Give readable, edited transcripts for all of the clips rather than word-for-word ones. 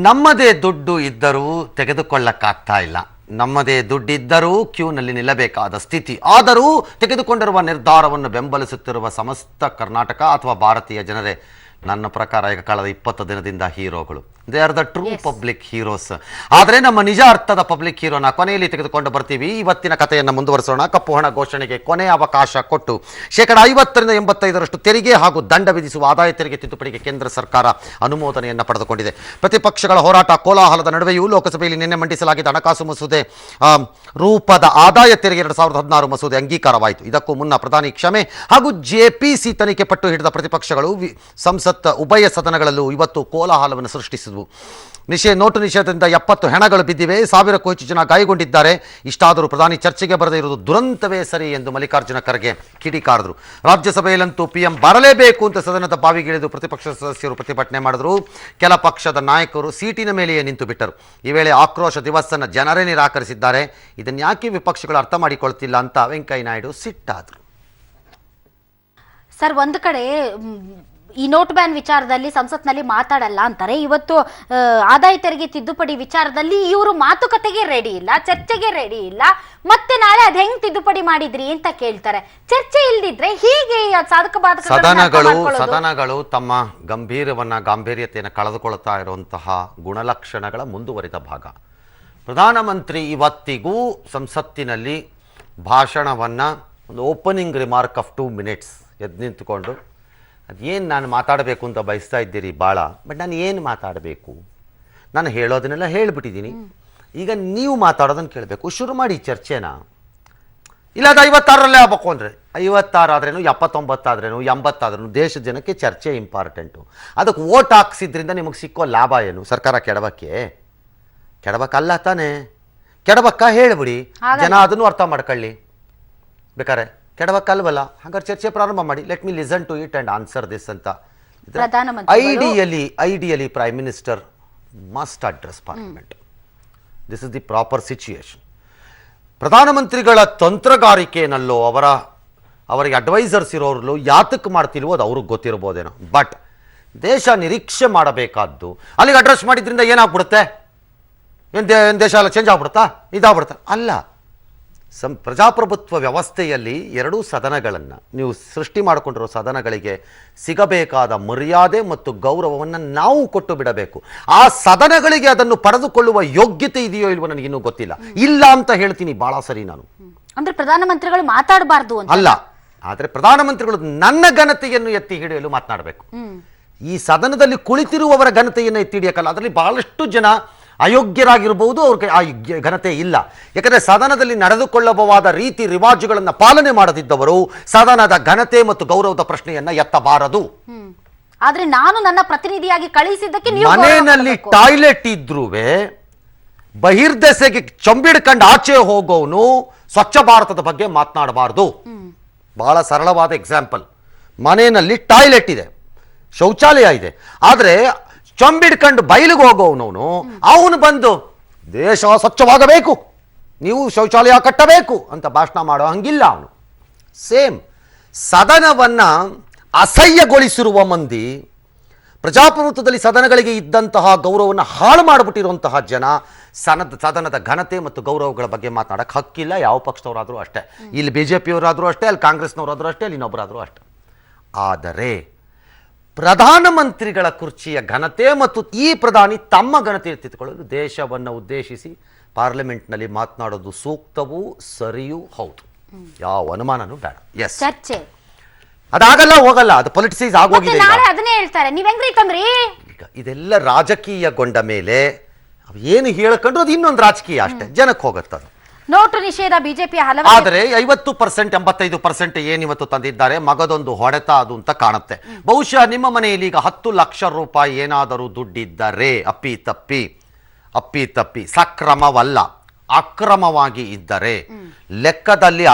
ನಮ್ಮದೇ ದುಡ್ಡು ಇದ್ದರೂ ತೆಗೆದುಕೊಳ್ಳಕ್ಕಾಗ್ತಾ ಇಲ್ಲ. ನಮ್ಮದೇ ದುಡ್ಡಿದ್ದರೂ ಕ್ಯೂನಲ್ಲಿ ನಿಲ್ಲಬೇಕಾದ ಸ್ಥಿತಿ. ಆದರೂ ತೆಗೆದುಕೊಂಡಿರುವ ನಿರ್ಧಾರವನ್ನು ಬೆಂಬಲಿಸುತ್ತಿರುವ ಸಮಸ್ತ ಕರ್ನಾಟಕ ಅಥವಾ ಭಾರತೀಯ ಜನರೇ ನನ್ನ ಪ್ರಕಾರ ಈಗ ಕಳೆದ 20 ದಿನದಿಂದ ಹೀರೋಗಳು. They are the true public heroes. ಆದರೆ ನಮ್ಮ ನಿಜ ಅರ್ಥದ ಪಬ್ಲಿಕ್ ಹೀರೋನ ಕೊನೆಯಲ್ಲಿ ತೆಗೆದುಕೊಂಡು ಬರ್ತೀವಿ. ಇವತ್ತಿನ ಕಥೆಯನ್ನು ಮುಂದುವರಿಸೋಣ. ಕಪ್ಪು ಹಣ ಘೋಷಣೆಗೆ ಕೊನೆಯ ಅವಕಾಶ ಕೊಟ್ಟು 50% 85% ತೆರಿಗೆ ಹಾಗೂ ದಂಡ ವಿಧಿಸುವ ಆದಾಯ ತೆರಿಗೆ ತಿದ್ದುಪಡಿಗೆ ಕೇಂದ್ರ ಸರ್ಕಾರ ಅನುಮೋದನೆಯನ್ನು ಪಡೆದುಕೊಂಡಿದೆ. ಪ್ರತಿಪಕ್ಷಗಳ ಹೋರಾಟ ಕೋಲಾಹಲದ ನಡುವೆಯೂ ಲೋಕಸಭೆಯಲ್ಲಿ ನಿನ್ನೆ ಮಂಡಿಸಲಾಗಿದ್ದ ಹಣಕಾಸು ಮಸೂದೆ ರೂಪದ ಆದಾಯ ತೆರಿಗೆ 2016 ಮಸೂದೆ ಅಂಗೀಕಾರವಾಯಿತು. ಇದಕ್ಕೂ ಮುನ್ನ ಪ್ರಧಾನಿ ಕ್ಷಮೆ ಹಾಗೂ ಜೆಪಿಸಿ ತನಿಖೆ ಪಟ್ಟು ಹಿಡಿದ ಪ್ರತಿಪಕ್ಷಗಳು ಸಂಸತ್ ಉಭಯ ಸದನಗಳಲ್ಲೂ ಇವತ್ತು ಕೋಲಾಹಲವನ್ನು ಸೃಷ್ಟಿಸಿದವು. ನೋಟು ನಿಷೇಧದಿಂದ 70 ಹೆಣಗಳು ಬಿದ್ದಿವೆ, 1000ಕ್ಕೂ ಹೆಚ್ಚು ಜನ ಗಾಯಗೊಂಡಿದ್ದಾರೆ. ಇಷ್ಟಾದರೂ ಪ್ರಧಾನಿ ಚರ್ಚೆಗೆ ಬರದೇ ಇರುವುದು ದುರಂತವೇ ಸರಿ ಎಂದು ಮಲ್ಲಿಕಾರ್ಜುನ ಖರ್ಗೆ ಕಿಡಿಕಾರದರು. ರಾಜ್ಯಸಭೆಯಲ್ಲಂತೂ ಪಿಎಂ ಬರಲೇಬೇಕು ಅಂತ ಸದನದ ಬಾವಿಗಿಳಿದು ಪ್ರತಿಪಕ್ಷ ಸದಸ್ಯರು ಪ್ರತಿಭಟನೆ ಮಾಡಿದರು. ಕೆಲ ಪಕ್ಷದ ನಾಯಕರು ಸೀಟಿನ ಮೇಲೆಯೇ ನಿಂತು ಬಿಟ್ಟರು. ಈ ವೇಳೆ ಆಕ್ರೋಶ ದಿವಸನ್ನು ಜನರೇ ನಿರಾಕರಿಸಿದ್ದಾರೆ. ಇದನ್ನು ಯಾಕೆ ವಿಪಕ್ಷಗಳು ಅರ್ಥ ಮಾಡಿಕೊಳ್ತಿಲ್ಲ ಅಂತ ವೆಂಕಯ್ಯ ನಾಯ್ಡು ಸಿಟ್ಟಾದರು. ಸರ್, ಒಂದು ಕಡೆ ಈ ನೋಟ್ ಬ್ಯಾನ್ ವಿಚಾರದಲ್ಲಿ ಸಂಸತ್ನಲ್ಲಿ ಮಾತಾಡಲ್ಲ ಅಂತಾರೆ. ಇವತ್ತು ಆದಾಯ ತೆರಿಗೆ ತಿದ್ದುಪಡಿ ವಿಚಾರದಲ್ಲಿ ಇವರು ಮಾತುಕತೆಗೆ ರೆಡಿ ಇಲ್ಲ, ಚರ್ಚೆಗೆ ರೆಡಿ ಇಲ್ಲ. ಮತ್ತೆ ನಾಳೆ ಅದ್ ಹೆಂಗ್ ತಿದ್ದುಪಡಿ ಮಾಡಿದ್ರಿ ಅಂತ ಕೇಳ್ತಾರೆ. ಚರ್ಚೆ ಇಲ್ದಿದ್ರೆ ಹೀಗೆ ಸಾಧಕ ಬಾಧಕ ಸದನಗಳು ತಮ್ಮ ಗಾಂಭೀರ್ಯತೆಯನ್ನು ಕಳೆದುಕೊಳ್ಳುತ್ತಾ ಇರುವಂತಹ ಗುಣಲಕ್ಷಣಗಳ ಮುಂದುವರಿದ ಭಾಗ. ಪ್ರಧಾನಮಂತ್ರಿ ಇವತ್ತಿಗೂ ಸಂಸತ್ತಿನಲ್ಲಿ ಭಾಷಣವನ್ನು ಒಂದು ಓಪನಿಂಗ್ ರಿಮಾರ್ಕ್ ಆಫ್ 2 minutes ಎದ್ದು ನಿಂತುಕೊಂಡು ಅದೇನು ನಾನು ಮಾತಾಡಬೇಕು ಅಂತ ಬಯಸ್ತಾ ಇದ್ದೀರಿ ಭಾಳ, ಬಟ್ ನಾನು ಏನು ಮಾತಾಡಬೇಕು, ನಾನು ಹೇಳೋದನ್ನೆಲ್ಲ ಹೇಳಿಬಿಟ್ಟಿದ್ದೀನಿ, ಈಗ ನೀವು ಮಾತಾಡೋದನ್ನು ಕೇಳಬೇಕು, ಶುರು ಮಾಡಿ ಚರ್ಚೆನ. ಇಲ್ಲ ಅದು 56ರಲ್ಲೇ ಆಗ್ಬೇಕು ಅಂದರೆ 56 ಆದ್ರೇನು 79 ಆದ್ರೇನು 80 ಆದ್ರೂ ದೇಶದ ಜನಕ್ಕೆ ಚರ್ಚೆ ಇಂಪಾರ್ಟೆಂಟು. ಅದಕ್ಕೆ ಓಟ್ ಹಾಕ್ಸಿದ್ರಿಂದ ನಿಮಗೆ ಸಿಕ್ಕೋ ಲಾಭ ಏನು? ಸರ್ಕಾರ ಕೆಡಬೇಕಲ್ಲ ತಾನೇ, ಕೆಡಬೇಕ ಹೇಳಿಬಿಡಿ, ಜನ ಅದನ್ನು ಅರ್ಥ ಮಾಡ್ಕೊಳ್ಳಿ. ಬೇಕಾರೆ ಕೆಡಬೇಕಲ್ವಲ್ಲ, ಹಾಗಾದ್ರೆ ಚರ್ಚೆ ಪ್ರಾರಂಭ ಮಾಡಿ. Let me listen to it and answer this ಅಂತ. Ideally prime minister must address parliament. This is the proper situation. ಪ್ರಧಾನಮಂತ್ರಿಗಳ ತಂತ್ರಗಾರಿಕೆಯಲ್ಲೋ ಅವರಿಗೆ ಅಡ್ವೈಸರ್ಸ್ ಇರೋರು ಯಾತಕ್ಕೆ ಮಾಡ್ತಿಲ್ವೋ ಅದು ಅವ್ರಿಗೆ ಗೊತ್ತಿರ್ಬೋದೇನೋ. ಬಟ್ ದೇಶ ನಿರೀಕ್ಷೆ ಮಾಡಬೇಕಾದ್ದು ಅಲ್ಲಿಗೆ ಅಡ್ರೆಸ್ ಮಾಡಿದ್ರಿಂದ ಏನಾಗ್ಬಿಡುತ್ತೆ? ಏನು ದೇಶ ಎಲ್ಲ ಚೇಂಜ್ ಆಗ್ಬಿಡುತ್ತಾ, ಇದಾಗ್ಬಿಡುತ್ತಾ? ಅಲ್ಲ. ಪ್ರಜಾಪ್ರಭುತ್ವ ವ್ಯವಸ್ಥೆಯಲ್ಲಿ ಎರಡೂ ಸದನಗಳನ್ನು ನೀವು ಸೃಷ್ಟಿ ಮಾಡಿಕೊಂಡಿರೋ ಸದನಗಳಿಗೆ ಸಿಗಬೇಕಾದ ಮರ್ಯಾದೆ ಮತ್ತು ಗೌರವವನ್ನು ನಾವು ಕೊಟ್ಟು ಬಿಡಬೇಕು. ಆ ಸದನಗಳಿಗೆ ಅದನ್ನು ಪಡೆದುಕೊಳ್ಳುವ ಯೋಗ್ಯತೆ ಇದೆಯೋ ಇಲ್ವೋ ನನಗಿನ್ನೂ ಗೊತ್ತಿಲ್ಲ. ಇಲ್ಲ ಅಂತ ಹೇಳ್ತೀನಿ ಭಾಳ ಸರಿ. ನಾನು ಅಂದ್ರೆ ಪ್ರಧಾನಮಂತ್ರಿಗಳು ಮಾತಾಡಬಾರ್ದು ಅಲ್ಲ, ಆದರೆ ಪ್ರಧಾನಮಂತ್ರಿಗಳು ನನ್ನ ಘನತೆಯನ್ನು ಎತ್ತಿ ಹಿಡಿಯಲು ಮಾತನಾಡಬೇಕು. ಈ ಸದನದಲ್ಲಿ ಕುಳಿತಿರುವವರ ಘನತೆಯನ್ನು ಎತ್ತಿ ಹಿಡಿಯಕ್ಕಲ್ಲ. ಅದರಲ್ಲಿ ಬಹಳಷ್ಟು ಜನ ಅಯೋಗ್ಯರಾಗಿರಬಹುದು, ಅವ್ರಿಗೆ ಆ ಘನತೆ ಇಲ್ಲ. ಯಾಕಂದರೆ ಸದನದಲ್ಲಿ ನಡೆದುಕೊಳ್ಳಬಹುದಾದ ರೀತಿ ರಿವಾಜುಗಳನ್ನು ಪಾಲನೆ ಮಾಡದಿದ್ದವರು ಸದನದ ಘನತೆ ಮತ್ತು ಗೌರವದ ಪ್ರಶ್ನೆಯನ್ನ ಎತ್ತಬಾರದು. ಆದ್ರೆ ನಾನು ನನ್ನ ಪ್ರತಿನಿಧಿಯಾಗಿ ಕಳಿಸಿದ್ದಕ್ಕೆ ಮನೆಯಲ್ಲಿ ಟಾಯ್ಲೆಟ್ ಇದ್ರೂ ಬಹಿರ್ದೆಸೆಗೆ ಚಂಬಿಡ್ಕೊಂಡು ಆಚೆ ಹೋಗೋನು ಸ್ವಚ್ಛ ಭಾರತದ ಬಗ್ಗೆ ಮಾತನಾಡಬಾರದು. ಬಹಳ ಸರಳವಾದ ಎಕ್ಸಾಂಪಲ್. ಮನೆಯಲ್ಲಿ ಟಾಯ್ಲೆಟ್ ಇದೆ, ಶೌಚಾಲಯ ಇದೆ, ಆದರೆ ಚಂಬಿಡ್ಕೊಂಡು ಬಯಲಿಗೆ ಹೋಗೋವನವನು ಅವನು ಬಂದು ದೇಶ ಸ್ವಚ್ಛವಾಗಬೇಕು, ನೀವು ಶೌಚಾಲಯ ಕಟ್ಟಬೇಕು ಅಂತ ಭಾಷಣ ಮಾಡೋ ಹಂಗಿಲ್ಲ ಅವನು. ಸೇಮ್ ಸದನವನ್ನು ಅಸಹ್ಯಗೊಳಿಸಿರುವ ಮಂದಿ, ಪ್ರಜಾಪ್ರಭುತ್ವದಲ್ಲಿ ಸದನಗಳಿಗೆ ಇದ್ದಂತಹ ಗೌರವವನ್ನು ಹಾಳು ಮಾಡಿಬಿಟ್ಟಿರುವಂತಹ ಜನ ಸದನದ ಘನತೆ ಮತ್ತು ಗೌರವಗಳ ಬಗ್ಗೆ ಮಾತನಾಡಕ್ಕೆ ಹಕ್ಕಿಲ್ಲ. ಯಾವ ಪಕ್ಷದವರಾದರೂ ಅಷ್ಟೇ, ಇಲ್ಲಿ BJPಯವರಾದರೂ ಅಷ್ಟೇ, ಅಲ್ಲಿ ಕಾಂಗ್ರೆಸ್ನವರಾದರೂ ಅಷ್ಟೇ, ಅಲ್ಲಿ ಇನ್ನೊಬ್ಬರಾದರೂ ಅಷ್ಟೇ. ಆದರೆ ಪ್ರಧಾನಮಂತ್ರಿಗಳ ಕುರ್ಚಿಯ ಘನತೆ ಮತ್ತು ಈ ಪ್ರಧಾನಿ ತಮ್ಮ ಘನತೆ ಎತ್ತಿಕೊಳ್ಳಲು ದೇಶವನ್ನು ಉದ್ದೇಶಿಸಿ ಪಾರ್ಲಿಮೆಂಟ್ನಲ್ಲಿ ಮಾತನಾಡೋದು ಸೂಕ್ತವೂ ಸರಿಯೂ ಹೌದು. ಯಾವ ಅನುಮಾನನೂ ಬೇಡ. ಎಸ್, ಚರ್ಚೆ ಅದಾಗಲ್ಲ, ಹೋಗಲ್ಲ, ಅದು ಪೊಲಿಟಿಸೈಸ್ ಆಗೋಗಿದೆ. ಅದನ್ನೇ ಹೇಳ್ತಾರೆ, ನೀವ್ ಹೆಂಗ್ರಿ ತಂದ್ರಿ? ಈಗ ಇದೆಲ್ಲ ರಾಜಕೀಯಗೊಂಡ ಮೇಲೆ ಏನು ಹೇಳ್ಕೊಂಡ್ರು ಅದು ಇನ್ನೊಂದು ರಾಜಕೀಯ ಅಷ್ಟೇ, ಜನಕ್ಕೆ ಹೋಗುತ್ತದು. ನೋಟು ನಿಷೇಧ ಬಿಜೆಪಿ ಆದರೆ 50% 85% ಏನಿವತ್ತು ತಂದಿದ್ದಾರೆ, ಮಗದೊಂದು ಹೊಡೆತ ಅದು ಅಂತ ಕಾಣುತ್ತೆ. ಬಹುಶಃ ನಿಮ್ಮ ಮನೆಯಲ್ಲಿ ಈಗ 10 ಲಕ್ಷ ರೂಪಾಯಿ ಏನಾದರೂ ದುಡ್ಡಿದ್ದರೆ ಅಪ್ಪಿ ಸಕ್ರಮವಲ್ಲ, ಅಕ್ರಮವಾಗಿ ಇದ್ದರೆ, ಲೆಕ್ಕದಲ್ಲಿ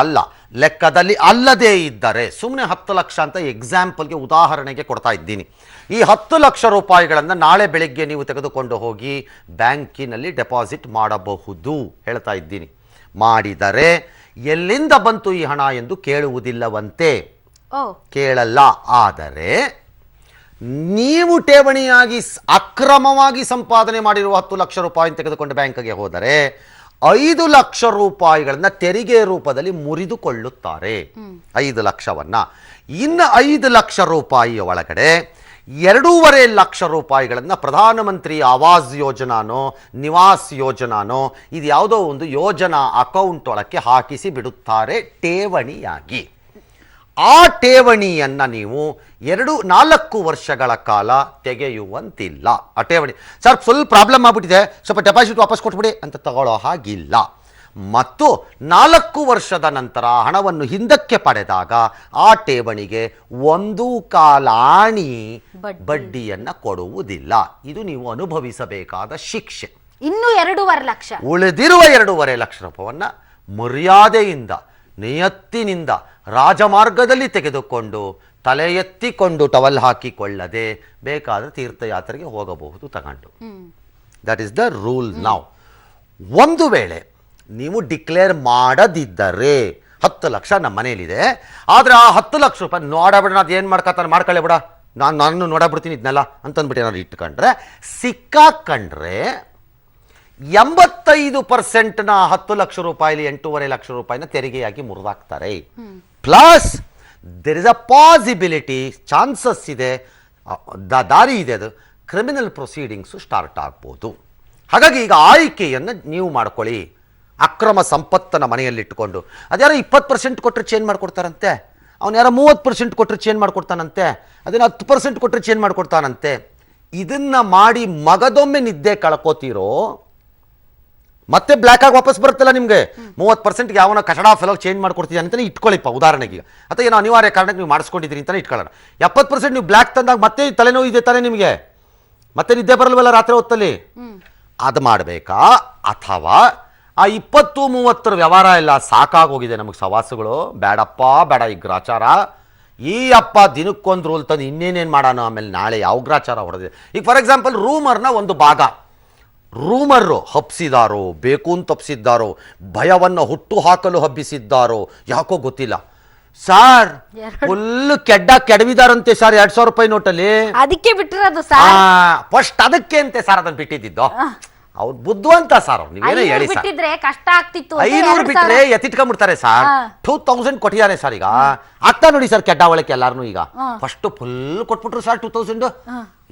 ಅಲ್ಲದೇ ಇದ್ದರೆ, ಸುಮ್ಮನೆ 10 ಲಕ್ಷ ಅಂತ ಎಕ್ಸಾಂಪಲ್ಗೆ ಉದಾಹರಣೆಗೆ ಕೊಡ್ತಾ ಇದ್ದೀನಿ. ಈ 10 ಲಕ್ಷ ರೂಪಾಯಿಗಳನ್ನು ನಾಳೆ ಬೆಳಿಗ್ಗೆ ನೀವು ತೆಗೆದುಕೊಂಡು ಹೋಗಿ ಬ್ಯಾಂಕಿನಲ್ಲಿ ಡೆಪಾಸಿಟ್ ಮಾಡಬಹುದು ಹೇಳ್ತಾ ಇದ್ದೀನಿ. ಮಾಡಿದರೆ ಎಲ್ಲಿಂದ ಬಂತು ಈ ಹಣ ಎಂದು ಕೇಳುವುದಿಲ್ಲವಂತೆ, ಕೇಳಲ್ಲ. ಆದರೆ ನೀವು ಠೇವಣಿಯಾಗಿ ಅಕ್ರಮವಾಗಿ ಸಂಪಾದನೆ ಮಾಡಿರುವ 10 ಲಕ್ಷ ರೂಪಾಯಿ ತೆಗೆದುಕೊಂಡು ಬ್ಯಾಂಕ್ಗೆ ಹೋದರೆ 5 ಲಕ್ಷ ರೂಪಾಯಿಗಳನ್ನ ತೆರಿಗೆ ರೂಪದಲ್ಲಿ ಮುರಿದುಕೊಳ್ಳುತ್ತಾರೆ. 5 ಲಕ್ಷವನ್ನ. ಇನ್ನು 5 ಲಕ್ಷ ರೂಪಾಯಿಯ ಒಳಗಡೆ 2.5 ಲಕ್ಷ ರೂಪಾಯಿಗಳನ್ನು ಪ್ರಧಾನಮಂತ್ರಿ ಆವಾಸ್ ಯೋಜನಾನೋ ನಿವಾಸ್ ಯೋಜನಾನೋ ಇದು ಯಾವುದೋ ಒಂದು ಯೋಜನಾ ಅಕೌಂಟ್ ಒಳಕ್ಕೆ ಹಾಕಿಸಿ ಬಿಡುತ್ತಾರೆ ಠೇವಣಿಯಾಗಿ. ಆ ಠೇವಣಿಯನ್ನು ನೀವು 4 ವರ್ಷಗಳ ಕಾಲ ತೆಗೆಯುವಂತಿಲ್ಲ. ಆ ಠೇವಣಿ ಸರ್ ಫುಲ್ ಪ್ರಾಬ್ಲಮ್ ಆಗ್ಬಿಟ್ಟಿದೆ, ಸ್ವಲ್ಪ ಡೆಪಾಸಿಟ್ ವಾಪಸ್ ಕೊಟ್ಬಿಡಿ ಅಂತ ತಗೊಳ್ಳೋ ಹಾಗಿಲ್ಲ. ಮತ್ತು 4 ವರ್ಷದ ನಂತರ ಹಣವನ್ನು ಹಿಂದಕ್ಕೆ ಪಡೆದಾಗ ಆ ಠೇವಣಿಗೆ 1/4 ಆಣಿ ಬಡ್ಡಿಯನ್ನು ಕೊಡುವುದಿಲ್ಲ. ಇದು ನೀವು ಅನುಭವಿಸಬೇಕಾದ ಶಿಕ್ಷೆ. ಇನ್ನು 2.5 ಲಕ್ಷ ಉಳಿದಿರುವ 2.5 ಲಕ್ಷ ರೂಪಾಯಿಯನ್ನು ಮರ್ಯಾದೆಯಿಂದ ನಿಯತ್ತಿನಿಂದ ರಾಜಮಾರ್ಗದಲ್ಲಿ ತೆಗೆದುಕೊಂಡು ತಲೆ ಎತ್ತಿಕೊಂಡು ಟವಲ್ ಹಾಕಿಕೊಳ್ಳದೆ ಬೇಕಾದರೆ ತೀರ್ಥಯಾತ್ರೆಗೆ ಹೋಗಬಹುದು ತಗೊಂಡು. That is the rule. ನಾವು ಒಂದು ವೇಳೆ ನೀವು ಡಿಕ್ಲೇರ್ ಮಾಡದಿದ್ದರೆ 10 ಲಕ್ಷ ನಮ್ಮ ಮನೇಲಿದೆ, ಆದರೆ ಆ 10 ಲಕ್ಷ ರೂಪಾಯಿ ನೋಡಬಿಡ ಅದು ಏನು ಮಾಡ್ಕೊತಾನೆ ಮಾಡ್ಕೊಳ್ಳಿ ಬಿಡ, ನಾನು ನೋಡಬಿಡ್ತೀನಿ ಇದನ್ನೆಲ್ಲ ಅಂತಂದ್ಬಿಟ್ಟು ಏನಾದ್ರು ಇಟ್ಕೊಂಡ್ರೆ ಸಿಕ್ಕಾಕೊಂಡ್ರೆ 85% 10 ಲಕ್ಷ ರೂಪಾಯಿಲಿ 8.5 ಲಕ್ಷ ರೂಪಾಯಿನ ತೆರಿಗೆಯಾಗಿ ಮುರಿದಾಕ್ತಾರೆ. Plus there is a possibility, chances ಇದೆ, ದಾರಿ ಇದೆ, ಅದು ಕ್ರಿಮಿನಲ್ ಪ್ರೊಸೀಡಿಂಗ್ಸು ಸ್ಟಾರ್ಟ್ ಆಗ್ಬೋದು. ಹಾಗಾಗಿ ಈಗ ಆಯ್ಕೆಯನ್ನು ನೀವು ಮಾಡ್ಕೊಳ್ಳಿ. ಅಕ್ರಮ ಸಂಪತ್ತನ್ನು ಮನೆಯಲ್ಲಿಟ್ಟುಕೊಂಡು ಅದ್ಯಾರೋ 20% ಕೊಟ್ಟರೆ ಚೇಂಜ್ ಮಾಡಿಕೊಡ್ತಾರಂತೆ, ಅವನು ಯಾರೋ 30% ಕೊಟ್ಟರೆ ಚೇಂಜ್ ಮಾಡಿಕೊಡ್ತಾನಂತೆ, ಅದನ್ನು 10% ಕೊಟ್ಟರೆ ಚೇಂಜ್ ಮಾಡಿಕೊಡ್ತಾನಂತೆ. ಇದನ್ನು ಮಾಡಿ ಮಗದೊಮ್ಮೆ ನಿದ್ದೆ ಕಳ್ಕೋತೀರೋ ಮತ್ತೆ ಬ್ಲ್ಯಾಕ್ ಆಗಿ ವಾಪಸ್ ಬರುತ್ತಲ್ಲ ನಿಮಗೆ. 30%ಗೆ ಯಾವನ ಕಚಡ ಫೆಲೋ ಚೇಂಜ್ ಮಾಡ್ಕೊಡ್ತೀವಿ ಅಂತಲೇ ಇಟ್ಕೊಳ್ಳಿಪ್ಪ ಉದಾಹರಣೆಗೆ, ಅಥವಾ ಏನೋ ಅನಿವಾರ್ಯ ಕಾರಣಕ್ಕೆ ನೀವು ಮಾಡಿಸ್ಕೊಂಡಿದ್ದೀರಿ ಅಂತಲೇ ಇಟ್ಕೊಳ್ಳೋಣ. 70% ನೀವು ಬ್ಲ್ಯಾಕ್ ತಂದಾಗ ಮತ್ತೆ ತಲೆನೋವು ಇದೆ ತಾನೇ ನಿಮಗೆ, ಮತ್ತೆ ನಿದ್ದೆ ಬರಲ್ವಲ್ಲ ರಾತ್ರಿ ಹೊತ್ತಲ್ಲಿ, ಅದು ಮಾಡಬೇಕಾ? ಅಥವಾ ಆ 20-30 ವ್ಯವಹಾರ ಎಲ್ಲ ಸಾಕಾಗೋಗಿದೆ ನಮಗೆ ಸವಾಸುಗಳು, ಬೇಡಪ್ಪ ಬೇಡ ಈ ಗ್ರಾಚಾರ, ಈ ಅಪ್ಪ ದಿನಕ್ಕೊಂದು ರೂಲ್ ತಂದು ಇನ್ನೇನೇನು ಮಾಡೋಣ, ಆಮೇಲೆ ನಾಳೆ ಯಾವ ಗ್ರಾಚಾರ ಹೊಡೆದಿದೆ. ಈಗ ಫಾರ್ ಎಕ್ಸಾಂಪಲ್ ರೂಮರ್ನ ಒಂದು ಭಾಗ, ರೂಮರು ಹಬ್ಸಿದಾರೋ, ಬೇಕು ಅಂತ ಹಬ್ಸಿದ್ದಾರೋ, ಭಯವನ್ನು ಹುಟ್ಟು ಹಾಕಲು ಹಬ್ಬಿಸಿದ್ದಾರೋ ಯಾಕೋ ಗೊತ್ತಿಲ್ಲ ಸಾರ್, ಫುಲ್ ಕೆಡವಿದಾರಂತೆ ಸರ್ 2,000 ರೂಪಾಯಿ ನೋಟಲ್ಲಿ. ಅದಕ್ಕೆ ಬಿಟ್ಟಿರೋದು ಫಸ್ಟ್ ಅದಕ್ಕೆ ಅಂತೆ ಸರ್ ಅದನ್ನು ಬಿಟ್ಟಿದ್ದು. ಅವ್ರು ಬುದ್ಧಿವಂತ ಸರ್, ಅವ್ರು ನೀವೇನೇ ಹೇಳಿ ಸರ್, ಕಷ್ಟ ಆಗ್ತಿತ್ತು. 500 ಬಿಟ್ರೆ ಎತ್ತಿಟ್ಕೊಂಡ್ಬಿಡ್ತಾರೆ ಸರ್. 2000 ಕೊಟ್ಟಿದ್ದಾರೆ ಸರ್. ಈಗ ಆಗ್ತಾ ನೋಡಿ ಸರ್ ಕೆಡ್ಡ ಒಳಕ್ಕೆ ಎಲ್ಲಾರು ಈಗ ಫಸ್ಟ್ ಫುಲ್ ಕೊಟ್ಬಿಟ್ರು ಸರ್ 2000.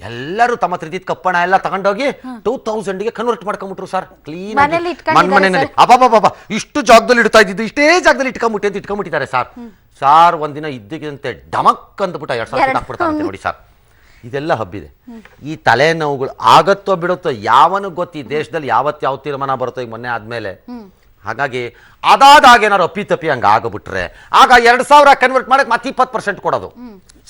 ಎಲ್ಲರೂ ತಮ್ಮ ಹತ್ರ ಕಪ್ಪಣ ಎಲ್ಲ ತಗೊಂಡೋಗಿ 2000ಗೆ ಕನ್ವರ್ಟ್ ಮಾಡ್ಕೊಂಡ್ಬಿಟ್ರು ಸರ್. ಕ್ಲೀನ್ ಮನೆಯಲ್ಲಿ ಅಬ್ಬಾಬಾಬಾ ಇಷ್ಟು ಜಾಗದಲ್ಲಿ ಇಡ್ತಾ ಇದ್ದಿದ್ದು ಇಷ್ಟೇ ಜಾಗದಲ್ಲಿ ಇಟ್ಕೊಂಡ್ಬಿಟ್ಟೆ ಅಂತ ಇಟ್ಕೊಂಡ್ಬಿಟ್ಟಿದ್ದಾರೆ ಸರ್. ಸಾರ್ ಒಂದಿನ ಇದ್ದಕ್ಕಿದಂತೆ ಡಮಕ್ ಅಂದ್ಬಿಟ್ಟು 2,000 ಹಾಕ್ಬಿಡ್ತಾರಂತೆ ನೋಡಿ ಸರ್. ಇದೆಲ್ಲ ಹಬ್ಬಿದೆ. ಈ ತಲೆನೋವುಗಳು ಆಗತ್ತೋ ಬಿಡುತ್ತೋ ಯಾವನು ಗೊತ್ತು ಈ ದೇಶದಲ್ಲಿ ಯಾವತ್ತು ಯಾವ ತೀರ್ಮಾನ ಬರುತ್ತೋ ಈಗ ಮೊನ್ನೆ ಆದ್ಮೇಲೆ. ಹಾಗಾಗಿ ಅದಾದಾಗ ಏನಾರು ಅಪ್ಪಿತಪ್ಪಿ ಹಂಗೆ ಆಗಬಿಟ್ರೆ ಆಗ 2,000 ಕನ್ವರ್ಟ್ ಮಾಡಕ್ಕೆ ಮತ್ತೆ 20% ಕೊಡೋದು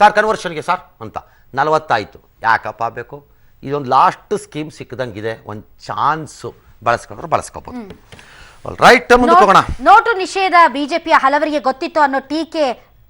ಸರ್ ಕನ್ವರ್ಷನ್ಗೆ ಸರ್ ಅಂತ 40 ಆಯಿತು. ಯಾಕಪ್ಪ ಬೇಕು? ಇದೊಂದು ಲಾಸ್ಟ್ ಸ್ಕೀಮ್ ಸಿಕ್ಕದಂಗಿದೆ, ಒಂದು ಚಾನ್ಸು ಬಳಸ್ಕೊಂಡ್ರೆ ಬಳಸ್ಕೋಬಹುದು. ರೈಟ್, ಮುಂದಕ್ಕೆ ಹೋಗೋಣ. ನೋಟು ನಿಷೇಧ ಬಿಜೆಪಿಯ ಹಲವರಿಗೆ ಗೊತ್ತಿತ್ತು ಅನ್ನೋ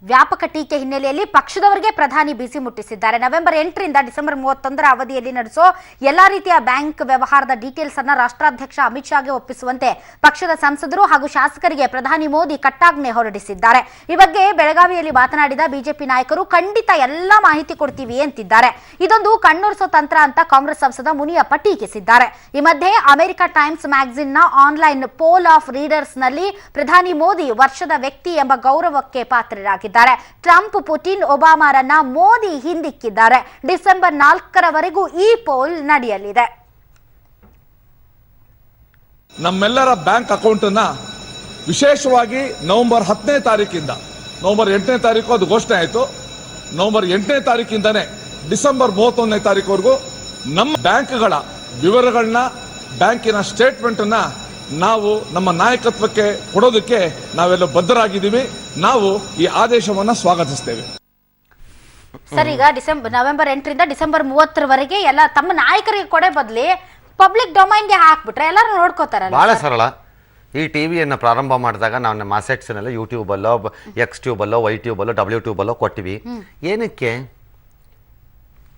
ವ್ಯಾಪಕ ಟೀಕೆ ಹಿನ್ನೆಲೆಯಲ್ಲಿ ಪಕ್ಷದವರಿಗೆ ಪ್ರಧಾನಿ ಬಿಸಿ ಮುಟ್ಟಿಸಿದ್ದಾರೆ. ನವೆಂಬರ್ 8ರಿಂದ ಡಿಸೆಂಬರ್ 31 ಅವಧಿಯಲ್ಲಿ ನಡೆಸೋ ಎಲ್ಲಾ ರೀತಿಯ ಬ್ಯಾಂಕ್ ವ್ಯವಹಾರದ ಡೀಟೇಲ್ಸ್ ಅನ್ನ ರಾಷ್ಟ್ರಾಧ್ಯಕ್ಷ ಅಮಿತ್ ಶಾಗೆ ಒಪ್ಪಿಸುವಂತೆ ಪಕ್ಷದ ಸಂಸದರು ಹಾಗೂ ಶಾಸಕರಿಗೆ ಪ್ರಧಾನಿ ಮೋದಿ ಕಟ್ಟಾಜ್ಞೆ ಹೊರಡಿಸಿದ್ದಾರೆ. ಈ ಬಗ್ಗೆ ಬೆಳಗಾವಿಯಲ್ಲಿ ಮಾತನಾಡಿದ ಬಿಜೆಪಿ ನಾಯಕರು ಖಂಡಿತ ಎಲ್ಲಾ ಮಾಹಿತಿ ಕೊಡ್ತೀವಿ ಅಂತಿದ್ದಾರೆ. ಇದೊಂದು ಕಣ್ಣೊರೆಸೋ ತಂತ್ರ ಅಂತ ಕಾಂಗ್ರೆಸ್ ಸಂಸದ ಮುನಿಯಪ್ಪ ಟೀಕಿಸಿದ್ದಾರೆ. ಈ ಮಧ್ಯೆ ಅಮೆರಿಕ ಟೈಮ್ಸ್ ಮ್ಯಾಗಜಿನ್ ನ ಆನ್ಲೈನ್ ಪೋಲ್ ಆಫ್ ರೀಡರ್ಸ್ ನಲ್ಲಿ ಪ್ರಧಾನಿ ಮೋದಿ ವರ್ಷದ ವ್ಯಕ್ತಿ ಎಂಬ ಗೌರವಕ್ಕೆ ಪಾತ್ರರಾಗಿದ್ದಾರೆ. ಟ್ರಂಪ್, ಪುಟಿನ್, ಒಬಾಮಾರನ್ನ ಮೋದಿ ಹಿಂದಿಕ್ಕಿದ್ದಾರೆ. ಡಿಸೆಂಬರ್ 4ರವರೆಗೂ ಈ ಪೋಲ್ ನಡೆಯಲಿದೆ. ನಮ್ಮೆಲ್ಲರ ಬ್ಯಾಂಕ್ ಅಕೌಂಟ್ ಅನ್ನ ವಿಶೇಷವಾಗಿ ನವೆಂಬರ್ 10ನೇ ತಾರೀಕಿಂದ ನವೆಂಬರ್ 8ನೇ ತಾರೀಕು ಅದು ಘೋಷಣೆ ಆಯಿತು. ನವೆಂಬರ್ 8ನೇ ತಾರೀಕಿಂದಾನೆ ಡಿಸೆಂಬರ್ 31ನೇ ತಾರೀಕುವರೆಗೂ ನಮ್ಮ ಬ್ಯಾಂಕ್ಗಳ ವಿವರಗಳನ್ನ, ಬ್ಯಾಂಕಿನ ಸ್ಟೇಟ್ಮೆಂಟ್ ಅನ್ನ ನಾವು ನಮ್ಮ ನಾಯಕತ್ವಕ್ಕೆ ಕೊಡೋದಕ್ಕೆ ನಾವೆಲ್ಲ ಬದ್ಧರಾಗಿದ್ದೀವಿ. ನಾವು ಈ ಆದೇಶವನ್ನ ಸ್ವಾಗತಿಸ್ತೇವೆ. ಸರ್, ಈಗ ನವೆಂಬರ್ 8ರಿಂದ ಡಿಸೆಂಬರ್ 30ರವರೆಗೆ ಎಲ್ಲ ತಮ್ಮ ನಾಯಕರಿಗೆ ಕೊಡೆ ಬದಲಿ ಪಬ್ಲಿಕ್ ಡೊಮೈನ್ಗೆ ಹಾಕ್ಬಿಟ್ರೆ ಎಲ್ಲರೂ ನೋಡ್ಕೋತಾರಲ್ಲ. ಬಹಳ ಸರಳ. ಈ ಟಿವಿಯನ್ನು ಪ್ರಾರಂಭ ಮಾಡಿದಾಗ ನಾವು ನಮ್ಮ ಅಸೆಟ್ಸ್ನೆಲ್ಲ ಯೂಟ್ಯೂಬಲ್ಲೋ, ಎಕ್ಸ್ ಟ್ಯೂಬಲ್ಲೋ, ವೈ ಟ್ಯೂಬಲ್ಲೋ, ಡಬ್ಲ್ಯೂ ಟ್ಯೂಬಲ್ಲೋ ಕೊಟ್ಟಿವಿ. ಏನಕ್ಕೆ?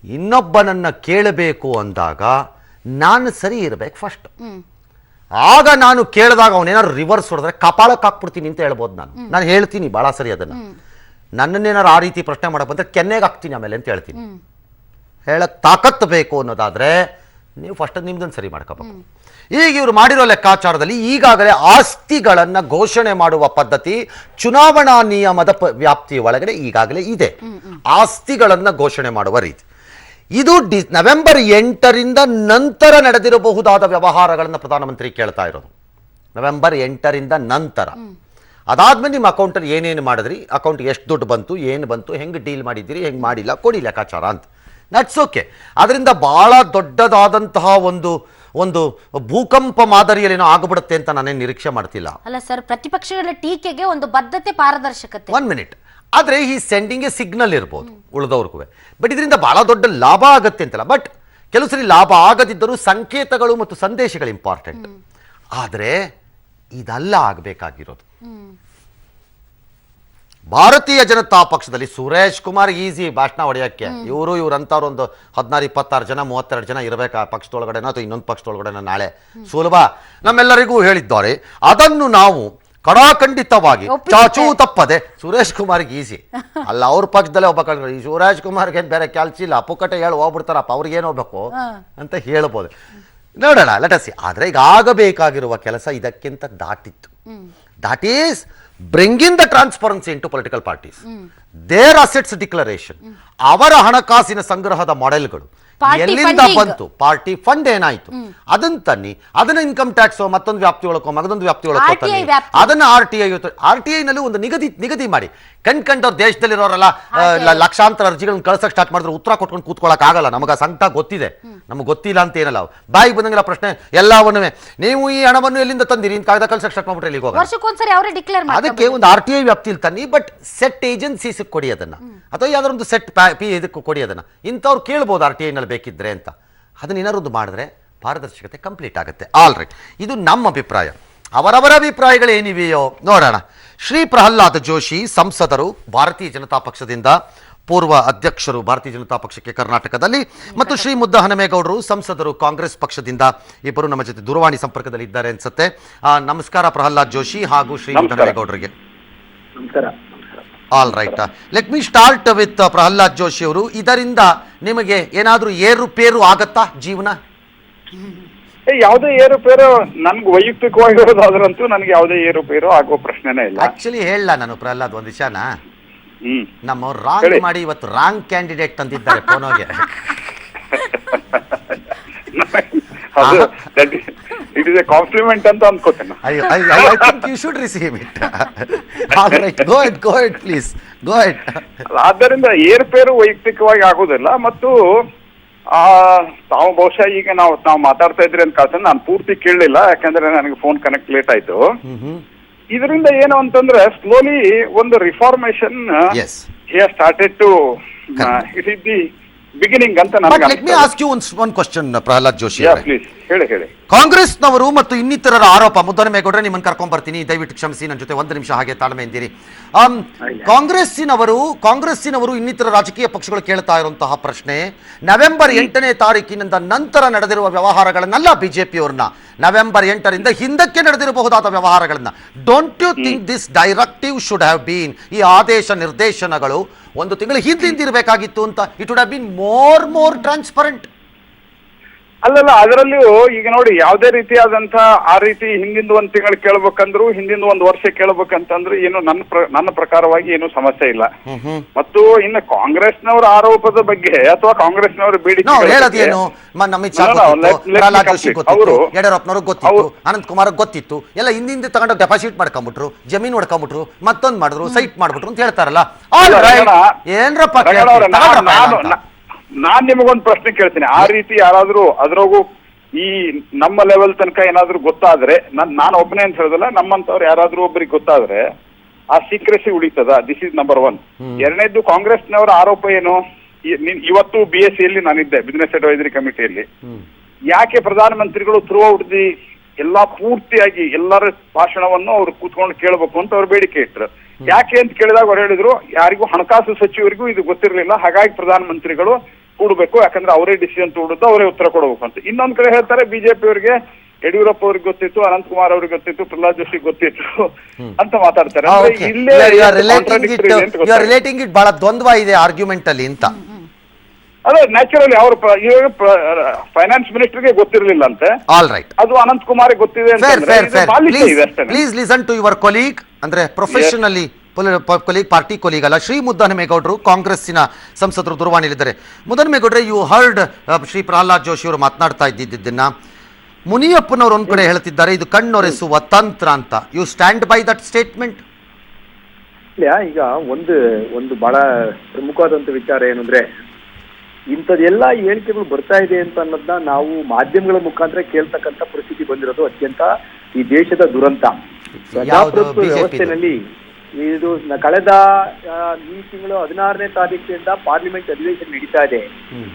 ಇನ್ನೊಬ್ಬನನ್ನ ಕೇಳಬೇಕು ಅಂದಾಗ ನಾನು ಸರಿ ಇರಬೇಕು ಫಸ್ಟ್. ಆಗ ನಾನು ಕೇಳಿದಾಗ ಅವನೇನಾದ್ರು ರಿವರ್ಸ್ ಹೊಡೆದ್ರೆ ಕಪಾಳಕ್ಕೆ ಹಾಕ್ಬಿಡ್ತೀನಿ ಅಂತ ಹೇಳ್ಬೋದು. ನಾನು ಹೇಳ್ತೀನಿ ಭಾಳ ಸರಿ ಅದನ್ನು. ನನ್ನನ್ನೇನಾರು ಆ ರೀತಿ ಪ್ರಶ್ನೆ ಮಾಡಕ್ಕೆ ಬಂದರೆ ಕೆನ್ನೆಗೆ ಹಾಕ್ತೀನಿ ಆಮೇಲೆ ಅಂತ ಹೇಳ್ತೀನಿ. ಹೇಳಕ್ ತಾಕತ್ತು ಬೇಕು ಅನ್ನೋದಾದ್ರೆ ನೀವು ಫಸ್ಟ್ ನಿಮ್ದನ್ನು ಸರಿ ಮಾಡ್ಕೋಬೇಕು. ಈಗ ಇವರು ಮಾಡಿರೋ ಲೆಕ್ಕಾಚಾರದಲ್ಲಿ ಈಗಾಗಲೇ ಆಸ್ತಿಗಳನ್ನ ಘೋಷಣೆ ಮಾಡುವ ಪದ್ಧತಿ ಚುನಾವಣಾ ನಿಯಮದ ವ್ಯಾಪ್ತಿಯ ಒಳಗಡೆ ಈಗಾಗಲೇ ಇದೆ. ಆಸ್ತಿಗಳನ್ನ ಘೋಷಣೆ ಮಾಡುವ ರೀತಿ ಇದು ನವೆಂಬರ್ 8ರಿಂದ ನಂತರ ನಡೆದಿರಬಹುದಾದ ವ್ಯವಹಾರಗಳನ್ನು ಪ್ರಧಾನಮಂತ್ರಿ ಕೇಳ್ತಾ ಇರೋದು. ನವೆಂಬರ್ 8ರಿಂದ ನಂತರ ಅದಾದ್ಮೇಲೆ ನಿಮ್ಮ ಅಕೌಂಟಲ್ಲಿ ಏನೇನು ಮಾಡಿದ್ರಿ, ಅಕೌಂಟ್ ಎಷ್ಟು ದುಡ್ಡು ಬಂತು, ಏನು ಬಂತು, ಹೆಂಗೆ ಡೀಲ್ ಮಾಡಿದ್ದೀರಿ, ಹೆಂಗೆ ಮಾಡಿಲ್ಲ, ಕೊಡಿ ಲೆಕ್ಕಾಚಾರ ಅಂತ. That's okay. ಅದರಿಂದ ಬಹಳ ದೊಡ್ಡದಾದಂತಹ ಒಂದು ಭೂಕಂಪ ಮಾದರಿಯಲ್ಲಿ ಏನೋ ಆಗ್ಬಿಡುತ್ತೆ ಅಂತ ನಾನೇನು ನಿರೀಕ್ಷೆ ಮಾಡ್ತಿಲ್ಲ. ಅಲ್ಲ ಸರ್, ಪ್ರತಿಪಕ್ಷಗಳ ಟೀಕೆಗೆ ಒಂದು ಬದ್ಧತೆ, ಪಾರದರ್ಶಕತೆ. 1 ಮಿನಿಟ್. ಆದರೆ ಈ ಸೆಂಡಿಂಗ್ ಎ ಸಿಗ್ನಲ್ ಇರ್ಬೋದು ಉಳಿದವ್ರಿಗೂ, ಬಟ್ ಇದರಿಂದ ಬಹಳ ದೊಡ್ಡ ಲಾಭ ಆಗತ್ತೆ ಅಂತಲ್ಲ. ಬಟ್ ಕೆಲವು ಸರಿ ಲಾಭ ಆಗದಿದ್ದರೂ ಸಂಕೇತಗಳು ಮತ್ತು ಸಂದೇಶಗಳು ಇಂಪಾರ್ಟೆಂಟ್. ಆದರೆ ಇದೆಲ್ಲ ಆಗಬೇಕಾಗಿರೋದು ಭಾರತೀಯ ಜನತಾ ಪಕ್ಷದಲ್ಲಿ ಸುರೇಶ್ ಕುಮಾರ್ ಈಸಿ ಭಾಷಣ ಹೊಡೆಯೋಕ್ಕೆ. ಇವ್ರಂತವ್ರು ಒಂದು 16-26 ಜನ 32 ಜನ ಇರಬೇಕು ಆ ಪಕ್ಷದೊಳಗಡೆನೋ ಅಥವಾ ಇನ್ನೊಂದು ಪಕ್ಷದೊಳಗಡೆನೋ ನಾಳೆ ಸುಲಭ ನಮ್ಮೆಲ್ಲರಿಗೂ ಹೇಳಿದ್ದಾರೆ. ಅದನ್ನು ನಾವು ಕಡಾಖಂಡಿತವಾಗಿ ಚಾಚೂ ತಪ್ಪದೆ ಸುರೇಶ್ ಕುಮಾರ್ಗೆ ಈಸಿ ಅಲ್ಲ, ಅವ್ರ ಪಕ್ಷದಲ್ಲೇ ಒಬ್ಬ ಈ ಸುರೇಶ್ ಕುಮಾರ್ಗೆ ಏನು ಬೇರೆ ಕೆಲಸ ಇಲ್ಲ, ಅಪ್ಪುಕಟ್ಟೆ ಹೇಳಿ ಹೋಗ್ಬಿಡ್ತಾರಪ್ಪ, ಅವ್ರಿಗೇನು ಹೋಗ್ಬೇಕು ಅಂತ ಹೇಳ್ಬೋದು. ನೋಡೋಣ, ಲೆಟಸಿ. ಆದರೆ ಈಗ ಆಗಬೇಕಾಗಿರುವ ಕೆಲಸ ಇದಕ್ಕಿಂತ ದಾಟಿತ್ತು. That is bringing the transparency into political parties, their assets declaration, ಅವರ ಹಣಕಾಸಿನ ಸಂಗ್ರಹದ ಮಾಡೆಲ್ಗಳು ಎಲ್ಲಿಂದ ಬಂತು, ಪಾರ್ಟಿ ಫಂಡ್ ಏನಾಯ್ತು ಅದನ್ನ ತನ್ನಿ, ಅದನ್ನ ಇನ್ಕಮ್ ಟ್ಯಾಕ್ಸ್ ಮತ್ತೊಂದು ವ್ಯಾಪ್ತಿ ಒಳಕೋ ಮಗದೊಂದು ವ್ಯಾಪ್ತಿ ಒಳಕೋ ತನ್ನಿ, ಅದನ್ನ RTI ನಲ್ಲಿ ಒಂದು ನಿಗದಿ ಮಾಡಿ. ಕಂಡವ್ರು ದೇಶದಲ್ಲಿರೋರೆಲ್ಲ ಲಕ್ಷಾಂತರ ಅರ್ಜಿಗಳನ್ನ ಕಳ್ಸಕ್ ಸ್ಟಾರ್ಟ್ ಮಾಡಿದ್ರೆ ಉತ್ತರ ಕೊಟ್ಕೊಂಡು ಕೂತ್ಕೊಳ್ಳಕ್ ಆಗಲ್ಲ. ನಮಗ ಸಂಕಟ ಗೊತ್ತಿದೆ, ನಮ್ಗೆ ಗೊತ್ತಿಲ್ಲ ಅಂತ ಏನಲ್ಲ. ಬಾಯಿಗೆ ಬಂದಂಗಿಲ್ಲ ಪ್ರಶ್ನೆ ಎಲ್ಲವನ್ನೂ ನೀವು ಈ ಹಣವನ್ನು ಎಲ್ಲಿಂದ ತಂದಿರಿ ಅಂತ ಕಾಯ್ದ ಕಳ್ಸಕ್ ಸ್ಟಾರ್ಟ್ ಮಾಡ್ಬಿಟ್ರೆ ಇಲ್ಲಿಗೆ ಹೋಗ. ಅದಕ್ಕೆ ಒಂದು RTI ವ್ಯಾಪ್ತಿಯಲ್ಲಿ ತನ್ನಿ, ಬಟ್ ಸೆಟ್ ಏಜೆನ್ಸೀಸ್ ಕೊಡಿ ಅದನ್ನ, ಅಥವಾ ಯಾವ್ದಾದ್ರು ಒಂದು ಸೆಟ್ ಇದಕ್ಕೆ ಕೊಡಿ ಅದನ್ನ. ಇಂಥವ್ರು ಕೇಳ್ಬೋದು RTI ನಲ್ಲಿ ಬೇಕಿದ್ರೆ ಅಂತ. ಅದನ್ನ ಏನಾದ್ರು ಮಾಡಿದ್ರೆ ಪಾರದರ್ಶಕತೆ ಕಂಪ್ಲೀಟ್ ಆಗುತ್ತೆ. ಆಲ್ ರೈಟ್, ಇದು ನಮ್ಮ ಅಭಿಪ್ರಾಯ. ಅವರವರ ಅಭಿಪ್ರಾಯಗಳು ಏನಿವೆಯೋ ನೋಡೋಣ. ಶ್ರೀ ಪ್ರಹ್ಲಾದ್ ಜೋಶಿ ಸಂಸದರು, ಭಾರತೀಯ ಜನತಾ ಪಕ್ಷದಿಂದ ಪೂರ್ವ ಅಧ್ಯಕ್ಷರು ಭಾರತೀಯ ಜನತಾ ಪಕ್ಷಕ್ಕೆ ಕರ್ನಾಟಕದಲ್ಲಿ, ಮತ್ತು ಶ್ರೀ ಮುದ್ದಹನುಮೇಗೌಡರು ಸಂಸದರು ಕಾಂಗ್ರೆಸ್ ಪಕ್ಷದಿಂದ, ಇಬ್ಬರು ನಮ್ಮ ಜೊತೆ ದೂರವಾಣಿ ಸಂಪರ್ಕದಲ್ಲಿ ಇದ್ದಾರೆ ಅನ್ಸುತ್ತೆ. ನಮಸ್ಕಾರ ಪ್ರಹ್ಲಾದ್ ಜೋಶಿ ಹಾಗೂ ಶ್ರೀ ಮುದ್ದಹನುಮೇಗೌಡರಿಗೆ. All right, let me start with Prahlad Joshi ಅವರು. ಇದರಿಂದ ನಿಮಗೆ ಏನಾದರೂ ಏರುಪೇರು ಆಗತ್ತಾ ಜೀವನ? ಯಾವುದೇ ಏರುಪೇರು ನನ್ಗೆ ವೈಯಕ್ತಿಕವಾಗಿರೋದಾದ್ರಂತೂ ನನಗೆ ಯಾವುದೇ ಏರುಪೇರು ಆಗೋ ಪ್ರಶ್ನೆನೇ ಇಲ್ಲ. ಆಕ್ಚುಲಿ ಹೇಳಲ್ಲ ನಾನು ಪ್ರಹ್ಲಾದ್ ಒಂದು ವಿಷಯನ, ನಮ್ಮವ್ರು ರಾಂಗ್ ಮಾಡಿ ಇವತ್ತು ರಾಂಗ್ ಕ್ಯಾಂಡಿಡೇಟ್ ತಂದಿದ್ದಾರೆ ಫೋನೋಗೆ. ಇಟ್ ಇಸ್ ಎ ಕಾಂಪ್ಲಿಮೆಂಟ್ ಅಂತ ಅನ್ಕೋತೇನೆ. I think you should receive it. All right, go ahead please, go ahead. ಆದ್ದರಿಂದ ಏರುಪೇರು ವೈಯಕ್ತಿಕವಾಗಿ ಆಗೋದಿಲ್ಲ. ಮತ್ತು ತಾವು ಬಹುಶಃ ಈಗ ನಾವು ಮಾತಾಡ್ತಾ ಇದ್ರಿ ಅಂತ ಕಾಸನ್ ನಾನು ಪೂರ್ತಿ ಕೇಳಲಿಲ್ಲ, ಯಾಕಂದ್ರೆ ನನಗೆ ಫೋನ್ ಕನೆಕ್ಟ್ ಲೇಟ್ ಆಯ್ತು. ಇದರಿಂದ ಏನು ಅಂತಂದ್ರೆ ಸ್ಲೋಲಿ ಒಂದು reformation started to it is the beginning ಅಂತ ನನಗೆ. Let me ask you one question Prahlad Joshi. Please ಹೇಳಿ. ಕಾಂಗ್ರೆಸ್ನವರು ಮತ್ತು ಇನ್ನಿತರರ ಆರೋಪ, ಮುದ್ದಹನುಮೇಗೌಡರೆ ನಿಮ್ಮನ್ನು ಕರ್ಕೊಂಡ್ ಬರ್ತೀನಿ, ದಯವಿಟ್ಟು ಕ್ಷಮಿಸಿ, ನನ್ನ ಜೊತೆ 1 ನಿಮಿಷ ಹಾಗೆ ತಾಳ್ಮೆ ಎಂದಿರಿ. ಕಾಂಗ್ರೆಸ್ಸಿನವರು ಇನ್ನಿತರ ರಾಜಕೀಯ ಪಕ್ಷಗಳು ಕೇಳ್ತಾ ಇರುವಂತಹ ಪ್ರಶ್ನೆ, ನವೆಂಬರ್ 8ನೇ ತಾರೀಕಿನಿಂದ ನಂತರ ನಡೆದಿರುವ ವ್ಯವಹಾರಗಳನ್ನೆಲ್ಲ, ಬಿಜೆಪಿಯವ್ರನ್ನ ನವೆಂಬರ್ 8ರಿಂದ ಹಿಂದಕ್ಕೆ ನಡೆದಿರಬಹುದಾದ ವ್ಯವಹಾರಗಳನ್ನ. Don't you think this directive should have been, ಈ ಆದೇಶ ನಿರ್ದೇಶನಗಳು 1 ತಿಂಗಳು ಹಿಂದಿರಬೇಕಾಗಿತ್ತು ಅಂತ? It would have been more transparent. ಅಲ್ಲಲ್ಲ, ಅದರಲ್ಲಿಯೂ ಈಗ ನೋಡಿ, ಯಾವುದೇ ರೀತಿಯಾದಂತ ಆ ರೀತಿ ಹಿಂದಿಂದ 1 ತಿಂಗಳು ಕೇಳ್ಬೇಕಂದ್ರು, ಹಿಂದಿಂದ 1 ವರ್ಷ ಕೇಳ್ಬೇಕಂತಂದ್ರು ಏನು ನನ್ನ ಪ್ರಕಾರವಾಗಿ ಏನು ಸಮಸ್ಯೆ ಇಲ್ಲ. ಮತ್ತು ಇನ್ನು ಕಾಂಗ್ರೆಸ್ನವರ ಆರೋಪದ ಬಗ್ಗೆ ಅಥವಾ ಕಾಂಗ್ರೆಸ್ನವರ ಬೇಡಿಕೆ ಹೇಳೋದೇನು, ಯಡಿಯೂರಪ್ಪನವ್ರಿಗೆ ಗೊತ್ತಿತ್ತು, ಅನಂತ್ ಕುಮಾರ್ ಗೊತ್ತಿತ್ತು, ಎಲ್ಲ ಹಿಂದಿಂದ ತಗೊಂಡು ಡೆಪಾಸಿಟ್ ಮಾಡ್ಕೊಂಡ್ಬಿಟ್ರು, ಜಮೀನು ಹೊಡ್ಕೊಂಡ್ಬಿಟ್ರು, ಮತ್ತೊಂದು ಮಾಡಿದ್ರು, ಸೈಟ್ ಮಾಡ್ಬಿಟ್ರು ಅಂತ ಹೇಳ್ತಾರಲ್ಲ. ಏನ್ರಪ್ಪ, ನಾನ್ ನಿಮಗೊಂದು ಪ್ರಶ್ನೆ ಕೇಳ್ತೀನಿ. ಆ ರೀತಿ ಯಾರಾದ್ರೂ ಅದ್ರಾಗೂ ಈ ನಮ್ಮ ಲೆವೆಲ್ ತನಕ ಏನಾದ್ರು ಗೊತ್ತಾದ್ರೆ, ನಾನು ಒಬ್ಬನೇ ಅಂತ ಹೇಳೋದಲ್ಲ, ನಮ್ಮಂತವ್ರು ಯಾರಾದ್ರೂ ಒಬ್ಬರಿಗೆ ಗೊತ್ತಾದ್ರೆ ಆ ಸೀಕ್ರೆಸಿ ಉಳಿತದ? This is number 1. ಎರಡನೇದ್ದು, ಕಾಂಗ್ರೆಸ್ನವರ ಆರೋಪ ಏನು? ಇವತ್ತು BSc ಯಲ್ಲಿ ನಾನಿದ್ದೆ, ಬಿಸಿನೆಸ್ ಅಡ್ವೈಸರಿ ಕಮಿಟಿಯಲ್ಲಿ. ಯಾಕೆ ಪ್ರಧಾನಮಂತ್ರಿಗಳು ಥ್ರೂ ಔಟ್ ದಿ ಎಲ್ಲಾ ಪೂರ್ತಿಯಾಗಿ ಎಲ್ಲರ ಭಾಷಣವನ್ನು ಅವ್ರು ಕೂತ್ಕೊಂಡು ಕೇಳಬೇಕು ಅಂತ ಅವ್ರು ಬೇಡಿಕೆ ಇಟ್ರು. ಯಾಕೆ ಅಂತ ಕೇಳಿದಾಗ ಅವ್ರು ಹೇಳಿದ್ರು, ಯಾರಿಗೂ ಹಣಕಾಸು ಸಚಿವರಿಗೂ ಇದು ಗೊತ್ತಿರಲಿಲ್ಲ, ಹಾಗಾಗಿ ಪ್ರಧಾನಮಂತ್ರಿಗಳು ಕೂಡಬೇಕು, ಯಾಕಂದ್ರೆ ಅವರೇ ಡಿಸಿಷನ್ ತಗೊಂಡು ಅವರೇ ಉತ್ತರ ಕೊಡಬೇಕು ಅಂತ. ಇನ್ನೊಂದ್ ಕಡೆ ಹೇಳ್ತಾರೆ, ಬಿಜೆಪಿ ಅವರಿಗೆ ಯಡಿಯೂರಪ್ಪ ಅವ್ರಿಗೆ ಗೊತ್ತಿತ್ತು, ಅನಂತ್ ಕುಮಾರ್ ಅವ್ರಿಗೆ ಗೊತ್ತಿತ್ತು, ಪ್ರಹ್ಲಾದ್ ಜೋಶಿಗೆ ಗೊತ್ತಿತ್ತು ಅಂತ ಮಾತಾಡ್ತಾರೆ. ರಿಲೇಟಿಂಗ್ ಇಟ್ ಬಹಳ ದ್ವಂದ್ವ ಇದೆ ಆರ್ಗ್ಯುಮೆಂಟ್ ಅಲ್ಲಿ ಅಂತ. ಅದೇ ನ್ಯಾಚುರಲಿ ಅವ್ರ ಫೈನಾನ್ಸ್ ಮಿನಿಸ್ಟರ್ಗೆ ಗೊತ್ತಿರಲಿಲ್ಲ ಅಂತೆ. ಆಲ್ ರೈಟ್, ಅದು ಅನಂತ್ ಕುಮಾರ್ ಗೊತ್ತಿದೆ ಅಂತಂದ್ರೆ ಇದು ಬಾಲಿಶ ಇದೆ ಅಷ್ಟೇ. Please listen to your colleague, ಅಂದ್ರೆ ಪ್ರೊಫೆಷನಲಿ ಕೊಲೀಗ್, ಪಾರ್ಟಿ ಕೊಲೀಗ್ ಅಲ್ಲ. ಶ್ರೀ ಮುದ್ದಹನುಮೇಗೌಡರು ಕಾಂಗ್ರೆಸ್ಸಿನ ಸಂಸದರು ದೂರವಾಣಿಯಲ್ಲಿದ್ದಾರೆ. ಮುದ್ದಹನುಮೇಗೌಡ್ರೆ, ಯು ಹರ್ಡ್ ಶ್ರೀ ಪ್ರಹ್ಲಾದ್ ಜೋಶಿ ಅವರು ಮಾತನಾಡ್ತಾ ಇದ್ದಿದ್ದನ್ನ. ಮುನಿಯಪ್ಪನವರು ಒಂದ್ ಕಡೆ ಹೇಳ್ತಿದ್ದಾರೆ ಇದು ಕಣ್ಣೊರೆಸುವ ತಂತ್ರ ಅಂತ. You stand by that statement? ಈಗ ಒಂದು ಬಹಳ ಪ್ರಮುಖವಾದಂತ ವಿಚಾರ ಏನಂದ್ರೆ, ಇಂಥದ್ದೆಲ್ಲ ಹೇಳಿಕೆಗಳು ಬರ್ತಾ ಇದೆ ಅಂತ ಅನ್ನೋದನ್ನ ನಾವು ಮಾಧ್ಯಮಗಳ ಮುಖಾಂತರ ಕೇಳ್ತಕ್ಕಂಥ ಪರಿಸ್ಥಿತಿ ಬಂದಿರೋದು ಅತ್ಯಂತ ಈ ದೇಶದ ದುರಂತ. ಪ್ರಜಾಪ್ರಭುತ್ವ ವ್ಯವಸ್ಥೆನಲ್ಲಿ ಇದು ಕಳೆದ ಈ ತಿಂಗಳು 16ನೇ ತಾರೀಕಿನಿಂದ ಪಾರ್ಲಿಮೆಂಟ್ ಅಧಿವೇಶನ ನಡೀತಾ ಇದೆ.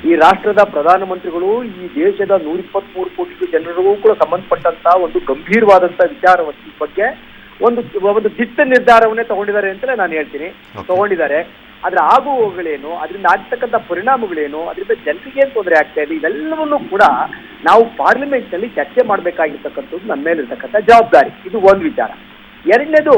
ಈ ರಾಷ್ಟ್ರದ ಪ್ರಧಾನಮಂತ್ರಿಗಳು ಈ ದೇಶದ 123 ಕೋಟಿ ಜನರಿಗೂ ಕೂಡ ಸಂಬಂಧಪಟ್ಟಂತ ಒಂದು ಗಂಭೀರವಾದಂತ ವಿಚಾರ ಬಗ್ಗೆ ಒಂದು ದಿಟ್ಟ ನಿರ್ಧಾರವನ್ನೇ ತಗೊಂಡಿದ್ದಾರೆ ಅಂತಲೇ ನಾನು ಹೇಳ್ತೀನಿ. ತಗೊಂಡಿದ್ದಾರೆ. ಅದ್ರ ಆಗುವಗಳೇನು, ಅದರಿಂದ ಆಗ್ತಕ್ಕಂಥ ಪರಿಣಾಮಗಳೇನು, ಅದರಿಂದ ಜನರಿಗೆ ಏನ್ ತೊಂದರೆ ಆಗ್ತಾ ಇದೆ, ಇವೆಲ್ಲವನ್ನೂ ಕೂಡ ನಾವು ಪಾರ್ಲಿಮೆಂಟ್ ನಲ್ಲಿ ಚರ್ಚೆ ಮಾಡ್ಬೇಕಾಗಿರ್ತಕ್ಕಂಥದ್ದು ನಮ್ಮ ಮೇಲೆ ಇರ್ತಕ್ಕಂಥ ಜವಾಬ್ದಾರಿ. ಇದು ಒಂದು ವಿಚಾರ. ಎರಡನೇದು,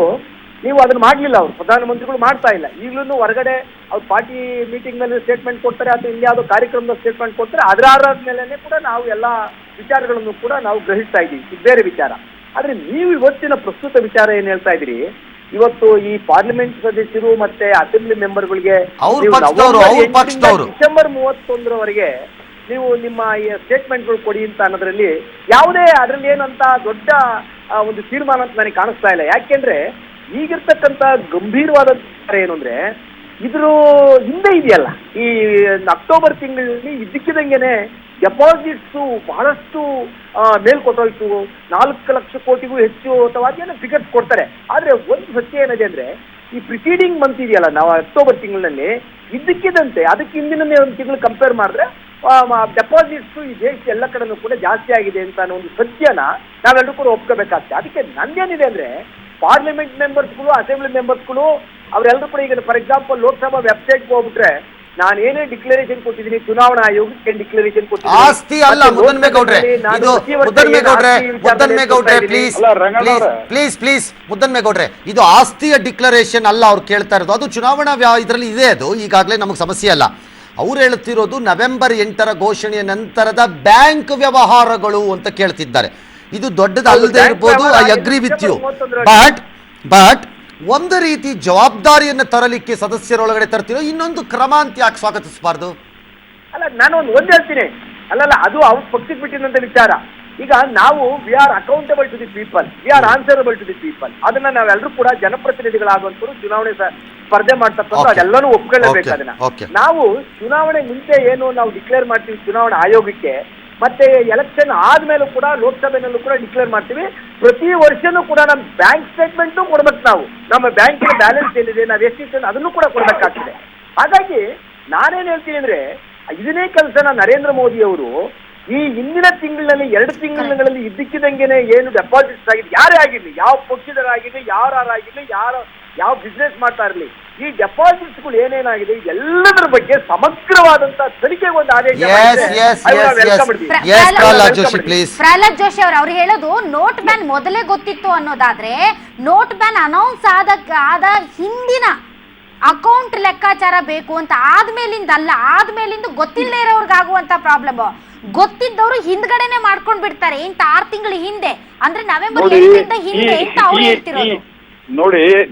ನೀವು ಅದನ್ನ ಮಾಡ್ಲಿಲ್ಲ, ಅವರು ಪ್ರಧಾನಮಂತ್ರಿಗಳು ಮಾಡ್ತಾ ಇಲ್ಲ. ಈಗಲೂ ಹೊರಗಡೆ ಅವ್ರು ಪಾರ್ಟಿ ಮೀಟಿಂಗ್ ನಲ್ಲಿ ಸ್ಟೇಟ್ಮೆಂಟ್ ಕೊಡ್ತಾರೆ ಅಥವಾ ಇನ್ಯಾವುದೋ ಕಾರ್ಯಕ್ರಮದ ಸ್ಟೇಟ್ಮೆಂಟ್ ಕೊಡ್ತಾರೆ. ಅದರ ಆಧಾರದ ಮೇಲೆನೆ ಕೂಡ ನಾವು ಎಲ್ಲಾ ವಿಚಾರಗಳನ್ನು ಕೂಡ ನಾವು ಗ್ರಹಿಸ್ತಾ ಇದ್ದೀವಿ. ಇದು ಬೇರೆ ವಿಚಾರ. ಆದ್ರೆ ನೀವು ಇವತ್ತಿನ ಪ್ರಸ್ತುತ ವಿಚಾರ ಏನ್ ಹೇಳ್ತಾ ಇದ್ರಿ, ಇವತ್ತು ಈ ಪಾರ್ಲಿಮೆಂಟ್ ಸದಸ್ಯರು ಮತ್ತೆ ಅಸೆಂಬ್ಲಿ ಮೆಂಬರ್ಗಳಿಗೆ ಡಿಸೆಂಬರ್ 31ರವರೆಗೆ ನೀವು ನಿಮ್ಮ ಸ್ಟೇಟ್ಮೆಂಟ್ಗಳು ಕೊಡಿ ಅಂತ ಅನ್ನೋದ್ರಲ್ಲಿ ಯಾವುದೇ ಅದರಲ್ಲಿ ಏನಂತ ದೊಡ್ಡ ಒಂದು ತೀರ್ಮಾನ ಅಂತ ನನಗೆ ಕಾಣಿಸ್ತಾ ಇಲ್ಲ. ಯಾಕೆಂದ್ರೆ ಈಗಿರ್ತಕ್ಕಂಥ ಗಂಭೀರವಾದ ಏನು ಅಂದ್ರೆ, ಇದ್ರ ಹಿಂದೆ ಇದೆಯಲ್ಲ, ಈ ಅಕ್ಟೋಬರ್ ತಿಂಗಳಲ್ಲಿ ಇದ್ದಕ್ಕಿದಂಗೆನೆ ಡೆಪಾಸಿಟ್ಸ್ ಬಹಳಷ್ಟು ಮೇಲ್ಕೊಟ್ಟೋಯ್ತು. 4 ಲಕ್ಷ ಕೋಟಿಗೂ ಹೆಚ್ಚು ಅಥವಾ ಅದೇನೋ ಫಿಗರ್ಸ್ ಕೊಡ್ತಾರೆ. ಆದ್ರೆ ಒಂದು ಸತ್ಯ ಏನಿದೆ ಅಂದ್ರೆ, ಈ ಪ್ರಿಸೀಡಿಂಗ್ ಮಂತ್ ಇದೆಯಲ್ಲ, ನಾವು ಅಕ್ಟೋಬರ್ ತಿಂಗಳಿನಲ್ಲಿ ಇದ್ದಕ್ಕಿದ್ದಂತೆ ಅದಕ್ಕೆ ಹಿಂದಿನ ಒಂದು ತಿಂಗಳು ಕಂಪೇರ್ ಮಾಡಿದ್ರೆ ಡೆಪಾಸಿಟ್ಸ್ ಈ ದೇಶ ಎಲ್ಲ ಕಡೆನೂ ಕೂಡ ಜಾಸ್ತಿ ಆಗಿದೆ ಅಂತ ಅನ್ನೋ ಒಂದು ಸತ್ಯನ ನಾವೆಲ್ಲರೂ ಕೂಡ ಒಪ್ಕೋಬೇಕಾಗ್ತದೆ. ಅದಕ್ಕೆ ನಂದೇನಿದೆ ಅಂದ್ರೆ, ಪಾರ್ಲಿಮೆಂಟ್ ಮೆಂಬರ್ಸ್ಗಳು, ಅಸೆಂಬ್ಲಿ ಮೆಂಬರ್ಸ್ಗಳು ಅವರೆಲ್ಲರೂ ಕೂಡ ಈಗ ಫಾರ್ ಎಕ್ಸಾಂಪಲ್ ಲೋಕಸಭಾ ವೆಬ್ಸೈಟ್ಗೆ ಹೋಗ್ಬಿಟ್ರೆ ನಾನು ಏನೇ ಡಿಕ್ಲರೇಷನ್ ಕೊಟ್ಟಿದ್ದೀನಿ, ಚುನಾವಣಾ ಆಯೋಗಕ್ಕೆ ಡಿಕ್ಲರೇಷನ್ ಕೊಟ್ಟಿದ್ದೀನಿ. ಆಸ್ತಿ ಅಲ್ಲ ಮುದ್ದನ್ಮೇಗೌಡ್ರೆ, ಇದು ಮುದ್ದನ್ಮೇಗೌಡ್ರೆ ಪ್ಲೀಸ್ ಮುದ್ದನ್ಮೇಗೌಡ್ರೆ, ಇದು ಆಸ್ತಿಯ ಡಿಕ್ಲರೇಷನ್ ಅಲ್ಲ ಅವ್ರು ಕೇಳ್ತಾ ಇರೋದು. ಅದು ಚುನಾವಣಾ ಇದರಲ್ಲಿ ಇದೆ. ಅದು ಈಗಾಗಲೇ ನಮಗೆ ಸಮಸ್ಯೆ ಅಲ್ಲ. ಅವ್ರು ಹೇಳ್ತಿರೋದು ನವೆಂಬರ್ 8ರ ಘೋಷಣೆಯ ನಂತರದ ಬ್ಯಾಂಕ್ ವ್ಯವಹಾರಗಳು ಅಂತ ಕೇಳ್ತಿದ್ದಾರೆ. ಇದು ದೊಡ್ಡದಲ್ಲದೆ ಇರ್ಬೋದು, I agree with you. But ಒಂದು ರೀತಿ ಜವಾಬ್ದಾರಿಯನ್ನು ತರಲಿಕ್ಕೆ ಸದಸ್ಯರೊಳಗಡೆ ತರ್ತಿರೋ, ಇನ್ನೊಂದು ಕ್ರಮ ಅಂತ ಯಾಕೆ ಸ್ವಾಗತಿಸಬಾರ್ದು? ಅಲ್ಲ, ನಾನು ಒಂದು ಹೇಳ್ತೀನಿ, ಅಲ್ಲಲ್ಲ, ಅದು ಅವ್ರ ಪಕ್ಷಕ್ಕೆ ಬಿಟ್ಟಿದಂತ ವಿಚಾರ. ಈಗ ನಾವು we are accountable to the people, we are answerable to the people. ಅದನ್ನ ನಾವೆಲ್ಲರೂ ಕೂಡ ಜನಪ್ರತಿನಿಧಿಗಳಾಗುವಂತರು ಚುನಾವಣೆ ಸ್ಪರ್ಧೆ ಮಾಡ್ತಕ್ಕಂಥ ಅದೆಲ್ಲನೂ ಒಪ್ಕೊಳ್ಳಬೇಕು. ಅದನ್ನ ನಾವು ಚುನಾವಣೆ ಮುಂಚೆ ಏನು ನಾವು ಡಿಕ್ಲೇರ್ ಮಾಡ್ತೀವಿ ಚುನಾವಣಾ ಆಯೋಗಕ್ಕೆ, ಮತ್ತೆ ಎಲೆಕ್ಷನ್ ಆದ್ಮೇಲೂ ಕೂಡ ಲೋಕಸಭೆನಲ್ಲೂ ಕೂಡ ಡಿಕ್ಲೇರ್ ಮಾಡ್ತೀವಿ. ಪ್ರತಿ ವರ್ಷನೂ ಕೂಡ ನಮ್ಮ ಬ್ಯಾಂಕ್ ಸ್ಟೇಟ್ಮೆಂಟು ಕೊಡ್ಬೇಕು. ನಾವು ನಮ್ಮ ಬ್ಯಾಂಕಿನ ಬ್ಯಾಲೆನ್ಸ್ ಏನಿದೆ, ನಾವು ಎಷ್ಟಿದೆ ಅದನ್ನು ಕೂಡ ಕೊಡ್ಬೇಕಾಗ್ತದೆ. ಹಾಗಾಗಿ ನಾನೇನ್ ಹೇಳ್ತೀನಿ ಅಂದ್ರೆ, ಇದನ್ನೇ ಕೆಲಸನ ನರೇಂದ್ರ ಮೋದಿ ಅವರು ಈ ಹಿಂದಿನ ತಿಂಗಳಿನಲ್ಲಿ 2 ತಿಂಗಳಲ್ಲಿ ಇದ್ದಕ್ಕಿದಂಗೆನೆ ಏನು ಡೆಪಾಸಿಟ್ಸ್ ಆಗಿದೆ, ಯಾರೇ ಆಗಿರ್ಲಿ, ಯಾವ ಪಕ್ಷದವರಾಗಿರ್ಲಿ, ಯಾರಾಗಿರ್ಲಿ, ಯಾವ ಬಿಸ್ನೆಸ್ ಮಾಡ್ತಾ ಇರಲಿ, ಈ ಡೆಪಾಸಿಟ್ಸ್ಗಳು ಏನೇನಾಗಿದೆ ಎಲ್ಲದರ ಬಗ್ಗೆ ಸಮಗ್ರವಾದಂತ ತನಿಖೆಗೆ ಒಂದು ಆದೇಶ. ಪ್ರಹ್ಲಾದ್ ಜೋಶಿ ಅವ್ರು ಹೇಳೋದು ನೋಟ್ ಬ್ಯಾನ್ ಮೊದಲೇ ಗೊತ್ತಿತ್ತು ಅನ್ನೋದಾದ್ರೆ, ನೋಟ್ ಬ್ಯಾನ್ ಅನೌನ್ಸ್ ಆದ ಹಿಂದಿನ ಅಕೌಂಟ್ ಲೆಕ್ಕಾಚಾರ ಬೇಕು ಅಂತ ಆದ್ಮೇಲಿಂದ ಅಲ್ಲ, ಆದ್ಮೇಲಿಂದ ಗೊತ್ತಿಲ್ಲದೆ ಇರೋರ್ಗೆ ಆಗುವಂತ ಪ್ರಾಬ್ಲಮ್. ಗೊತ್ತಿದ್ದವರು ಹಿಂದ್ಗಡೆನೆ ಮಾಡ್ಕೊಂಡ್ ಬಿಡ್ತಾರೆ. 6 ತಿಂಗಳ ಹಿಂದೆ ಅಂದ್ರೆ ನವೆಂಬರ್ 8ರಿಂದ ಹಿಂದೆ ಅಂತ ಅವ್ರು ಹೇಳ್ತಿರೋದು.